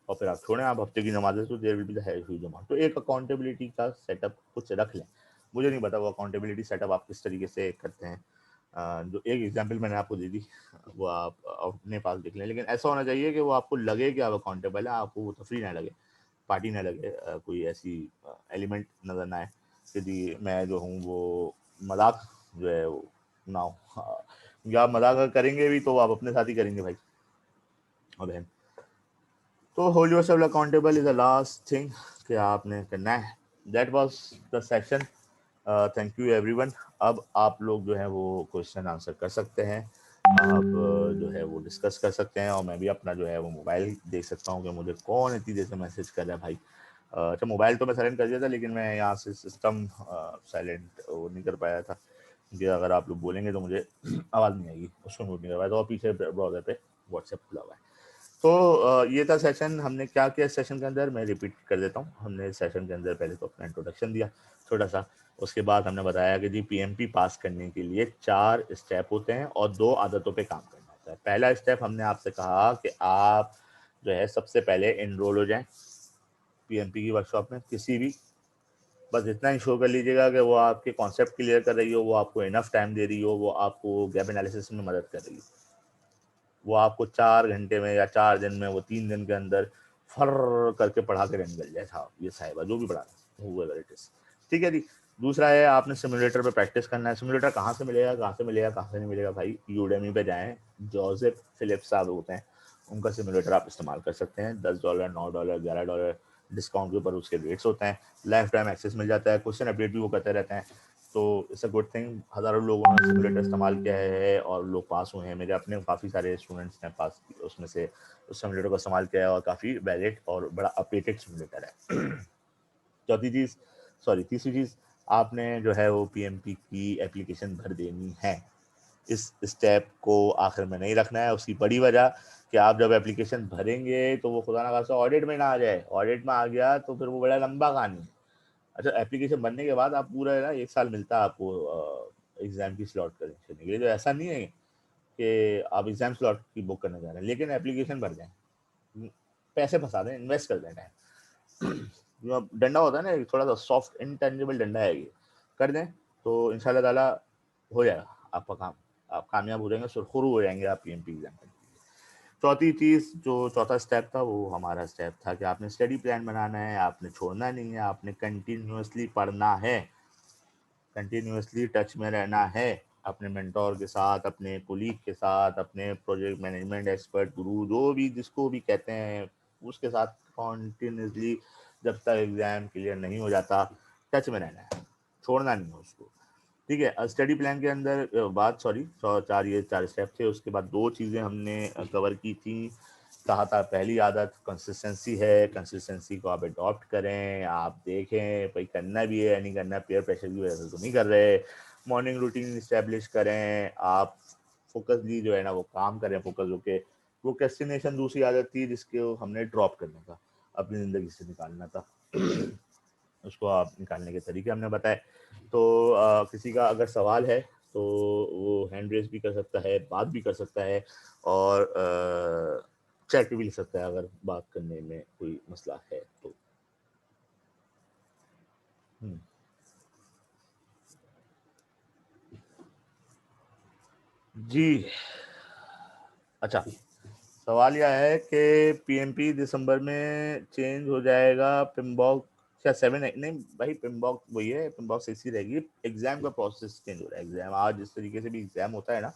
और फिर आप छोड़ें, आप हफ्ते की नमाजें, तो there will be the huge amount. तो एक अकाउंटेबिलिटी का सेटअप कुछ रख लें। मुझे नहीं पता वो अकाउंटेबिलिटी सेटअप आप किस तरीके से करते हैं। जो एक एग्जांपल मैंने आपको दे दी वो आप अपने पास देख लें, लेकिन ऐसा होना चाहिए कि वो आपको लगे कि आप अकाउंटेबल है, आपको वो तफरी ना लगे, पार्टी ना लगे, कोई ऐसी एलिमेंट नज़र ना आए कि जी मैं जो हूँ वो मजाक जो है वो ना हो। या आप मजाक करेंगे भी तो आप अपने साथ ही करेंगे भाई और बहन। तो hold yourself accountable is the last thing कि आपने करना है। That was the session. Thank you everyone. अब आप लोग जो है वो क्वेश्चन आंसर कर सकते हैं, आप जो है वो डिस्कस कर सकते हैं, और मैं भी अपना जो है वो मोबाइल देख सकता हूँ कि मुझे कौन इतनी देर से मैसेज कर रहा है भाई। अच्छा, मोबाइल तो मैं साइलेंट कर दिया था, लेकिन मैं यहाँ से सिस्टम साइलेंट वो नहीं कर पाया था, क्योंकि अगर आप लोग बोलेंगे तो मुझे आवाज़ नहीं आएगी, उसको म्यूट नहीं कर पाया, तो और पीछे ब्राउज़र पे व्हाट्सएप खुला हुआ है। तो ये था सेशन। हमने क्या किया सेशन के अंदर, मैं रिपीट कर देता हूँ। हमने सेशन के अंदर पहले तो अपना इंट्रोडक्शन दिया छोटा सा, उसके बाद हमने बताया कि जी पीएमपी पास करने के लिए 4 स्टेप होते हैं और 2 आदतों पे काम करना होता है। पहला स्टेप हमने आपसे कहा कि आप जो है सबसे पहले एनरोल हो जाएं पीएमपी की वर्कशॉप में, किसी भी, बस इतना इंश्योर कर लीजिएगा कि वो आपके कॉन्सेप्ट क्लियर कर रही हो, वो आपको इनफ टाइम दे रही हो, वो आपको गैप एनालिसिस में मदद कर रही हो, वो आपको 4 घंटे में या 4 दिन में, वो 3 दिन के अंदर फर करके पढ़ा के निकल जाए साहब, ये साहिबा जो भी पढ़ा रहे हैं इट इज। ठीक है जी। दूसरा है आपने सिमुलेटर पे प्रैक्टिस करना है। सिमुलेटर कहाँ से मिलेगा, कहाँ से मिलेगा, कहाँ से नहीं मिलेगा भाई, यूडेमी पे जाएं, जोसेफ फिलिप्स साहब होते हैं, उनका सिमुलेटर आप इस्तेमाल कर सकते हैं। $10, $9, $11 डिस्काउंट के ऊपर उसके रेट्स होते हैं, लाइफ टाइम एक्सेस मिल जाता है, क्वेश्चन अपडेट भी वो करते रहते हैं। तो इट्स अ गुड थिंग। हज़ारों लोगों ने सिमुलेटर इस्तेमाल किया है और लोग पास हुए हैं। मेरे अपने काफ़ी सारे स्टूडेंट्स ने पास उसमें से उस सिमुलेटर को इस्तेमाल किया है, और काफ़ी वैलिड और बड़ा अपडेटेड सिमुलेटर है। चौथी चीज़, सॉरी तीसरी चीज़, आपने जो है वो पीएमपी की एप्लीकेशन भर देनी है। इस स्टेप को आखिर में नहीं रखना है, उसकी बड़ी वजह कि आप जब एप्लीकेशन भरेंगे तो वो खुदा ना खास्ता ऑडिट में ना आ जाए। ऑडिट में आ गया तो फिर वो बड़ा लंबा कहानी है। अच्छा, एप्लीकेशन बनने के बाद आप पूरा है ना 1 साल मिलता है आपको एग्ज़ाम की स्लॉट करने के लिए। तो ऐसा नहीं है कि आप एग्ज़ाम स्लॉट की बुक करने जा रहे हैं, लेकिन एप्लीकेशन भर जाएँ, पैसे फँसा दें, इन्वेस्ट कर दें टाइम। जो अब डंडा होता है ना, एक थोड़ा-सा सॉफ्ट इनटैंजिबल डंडा है ये, कर दें तो इंशाल्लाह ताला हो जाएगा आपका काम। आप कामयाब हो जाएँगे, सुरखुरू हो जाएँगे आप पीएमपी एग्ज़ाम के लिए। चौथी चीज़, जो चौथा स्टेप था वो हमारा स्टेप था कि आपने स्टडी प्लान बनाना है, आपने छोड़ना नहीं है, आपने कंटिन्यूअसली पढ़ना है, कंटिन्यूअसली टच में रहना है अपने मेंटोर के साथ, अपने कोलीग के साथ, अपने प्रोजेक्ट मैनेजमेंट एक्सपर्ट, गुरु, जो भी जिसको भी कहते हैं, उसके साथ कंटिन्यूअसली जब तक एग्ज़ाम क्लियर नहीं हो जाता टच में रहना है, छोड़ना नहीं है उसको। ठीक है। स्टडी प्लान के अंदर बात, सॉरी, 4 स्टेप थे। उसके बाद 2 चीज़ें हमने कवर की थी। कहा था पहली आदत कंसिस्टेंसी है, कंसिस्टेंसी को आप अडॉप्ट करें, आप देखें भाई करना भी है या नहीं करना, पेयर प्रेशर की वजह से तो नहीं कर रहे। मॉर्निंग रूटीन इस्टेब्लिश करें, आप फोकसली जो है ना वो काम करें, फोकस होके। प्रोक्रेस्टिनेशन दूसरी आदत थी जिसको हमने ड्रॉप करने का। अपनी ज़िंदगी से निकालना था। उसको आप निकालने के तरीके हमने बताए। तो किसी का अगर सवाल है तो वो हैंड रेज़ भी कर सकता है, बात भी कर सकता है और चैट भी लिख सकता है अगर बात करने में कोई मसला है तो। हुँ। जी। अच्छा, सवाल यह है कि पीएमपी दिसंबर में चेंज हो जाएगा, पिमबॉक क्या 7 नहीं भाई, पिमबॉक वही है, पिमबॉक 6 ही रहेगी। एग्जाम का प्रोसेस चेंज हो रहा है। एग्जाम आज जिस तरीके से भी एग्जाम होता है ना,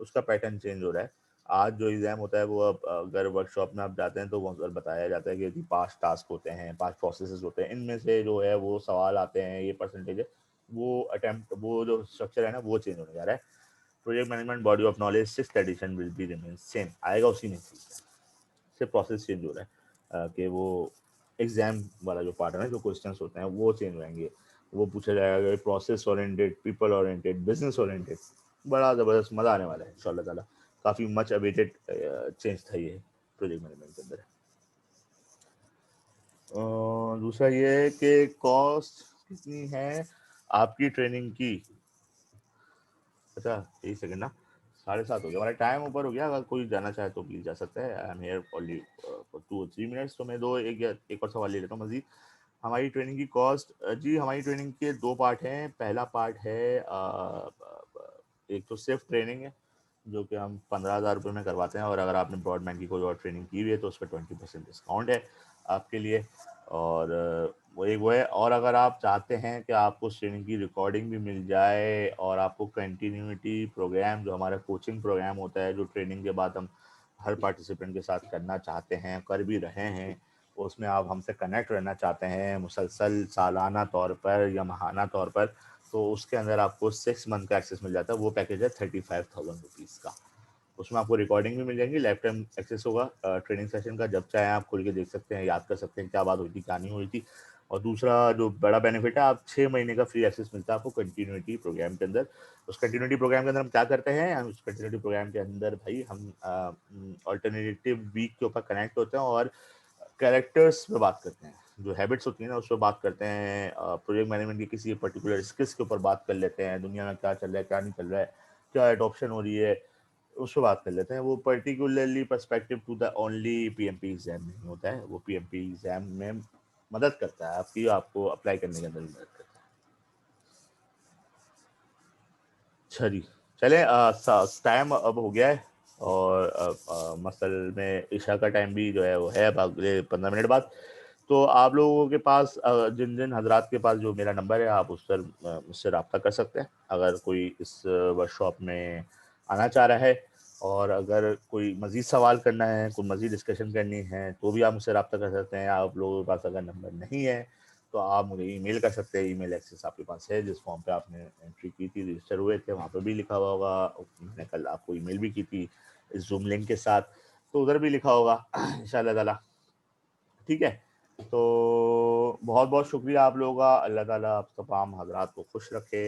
उसका पैटर्न चेंज हो रहा है। आज जो एग्जाम होता है वो अब अगर वर्कशॉप में आप जाते हैं तो वहाँ पर बताया जाता है कि जी 5 टास्क होते हैं, 5 प्रोसेसेस होते हैं, इनमें से जो है वो सवाल आते हैं, ये परसेंटेज है, वो अटेम्प्ट, वो जो स्ट्रक्चर है ना वो चेंज होने जा रहा है। Project management body of knowledge 6th edition will be remain same, आएगा उसी में, सिर्फ प्रोसेस चेंज हो रहा है कि वो एग्जाम वाला जो पार्ट है ना, जो क्वेश्चंस होते हैं वो चेंज हो जाएंगे। वो पूछा जाएगा process oriented, people oriented, business oriented. बड़ा ज़बरदस्त मज़ा आने वाला है इंशाल्लाह ताला। काफ़ी मच अवेटेड चेंज था ये प्रोजेक्ट मैनेजमेंट के अंदर। दूसरा ये है कि कॉस्ट कितनी है आपकी ट्रेनिंग की। अच्छा, एक सेकंड ना, 7:30 हो गया, हमारा टाइम ऊपर हो गया। अगर कोई जाना चाहे तो प्लीज जा सकता है। I am here only for 2 और 3 मिनट्स। तो मैं एक और सवाल ले लेता हूँ मजीद। हमारी ट्रेनिंग की कॉस्ट, जी हमारी ट्रेनिंग के 2 पार्ट हैं। पहला पार्ट है एक तो सिर्फ ट्रेनिंग है जो कि हम 15,000 रुपये में करवाते हैं, और अगर आपने ब्रॉडबैंड की कोई और ट्रेनिंग की हुई है तो उस पर 20% डिस्काउंट है आपके लिए। और वो एक वो है। और अगर आप चाहते हैं कि आपको उस ट्रेनिंग की रिकॉर्डिंग भी मिल जाए और आपको कंटिन्यूटी प्रोग्राम, जो हमारा कोचिंग प्रोग्राम होता है, जो ट्रेनिंग के बाद हम हर पार्टिसिपेंट के साथ करना चाहते हैं, कर भी रहे हैं, उसमें आप हमसे कनेक्ट रहना चाहते हैं मुसलसल सालाना तौर पर या माहाना तौर पर, तो उसके अंदर आपको 6 मंथ का एक्सेस मिल जाता है। वो पैकेज है 35,000 रुपीज़ का। उसमें आपको रिकॉर्डिंग भी मिल जाएगी, लाइफ टाइम एक्सेस होगा ट्रेनिंग सेशन का। जब चाहे आप खुल के देख सकते हैं, याद कर सकते हैं क्या बात हुई थी, क्या नहीं हुई थी। और दूसरा जो बड़ा बेनिफिट है, आप 6 महीने का फ्री एक्सेस मिलता है आपको कंटिन्यूटी प्रोग्राम के अंदर। उस कंटिन्यूटी प्रोग्राम के अंदर हम क्या करते हैं, हम उस कंटिन्यूटी प्रोग्राम के अंदर भाई हम अल्टरनेटिव वीक के ऊपर कनेक्ट होते हैं और कैरेक्टर्स पे बात करते हैं, जो हैबिट्स होती हैं ना उस पर बात करते हैं। प्रोजेक्ट मैनेजमेंट की किसी पर्टिकुलर स्किल्स के ऊपर बात कर लेते हैं, दुनिया में क्या चल रहा है, क्या नहीं चल रहा है, क्या एडॉप्शन हो रही है, उस पर बात कर लेते हैं। वो particularly perspective to the only PMP exam नहीं होता है, वो पीएमपी एग्जाम में मदद करता है आपकी, आपको अप्लाई करने के अंदर भी मदद करता है। अच्छा जी, चलें, टाइम अब हो गया है और मसल में इशा का टाइम भी जो है वो है अब अगले 15 मिनट बाद। तो आप लोगों के पास जिन जिन हजरात के पास जो मेरा नंबर है, आप उस पर मुझसे रब्ता कर सकते हैं अगर कोई इस वर्कशॉप में आना चाह रहा है। और अगर कोई मज़ीद सवाल करना है, कोई मज़ीद डिस्कशन करनी है, तो भी आप मुझसे रब्ता कर सकते हैं। आप लोगों के पास अगर नंबर नहीं है तो आप मुझे ईमेल कर सकते हैं। ईमेल एक्सेस आपके पास है, जिस फॉर्म पे आपने एंट्री की थी, रजिस्टर हुए थे, वहाँ पर भी लिखा हुआ होगा। मैंने कल आपको ईमेल भी की थी इस जूम लिंक के साथ, तो उधर भी लिखा होगा इंशाल्लाह ताला। ठीक है, तो बहुत बहुत शुक्रिया आप लोगों का। अल्लाह ताला आप तमाम हजरात को खुश रखे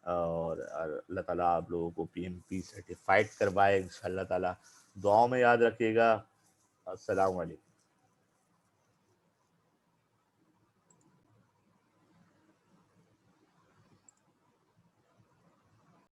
और अल्लाह ताला आप लोगों को पीएमपी सर्टिफाइड करवाए इंशाल्लाह ताला। दुआओं में याद रखिएगा। अस्सलाम वालेकुम।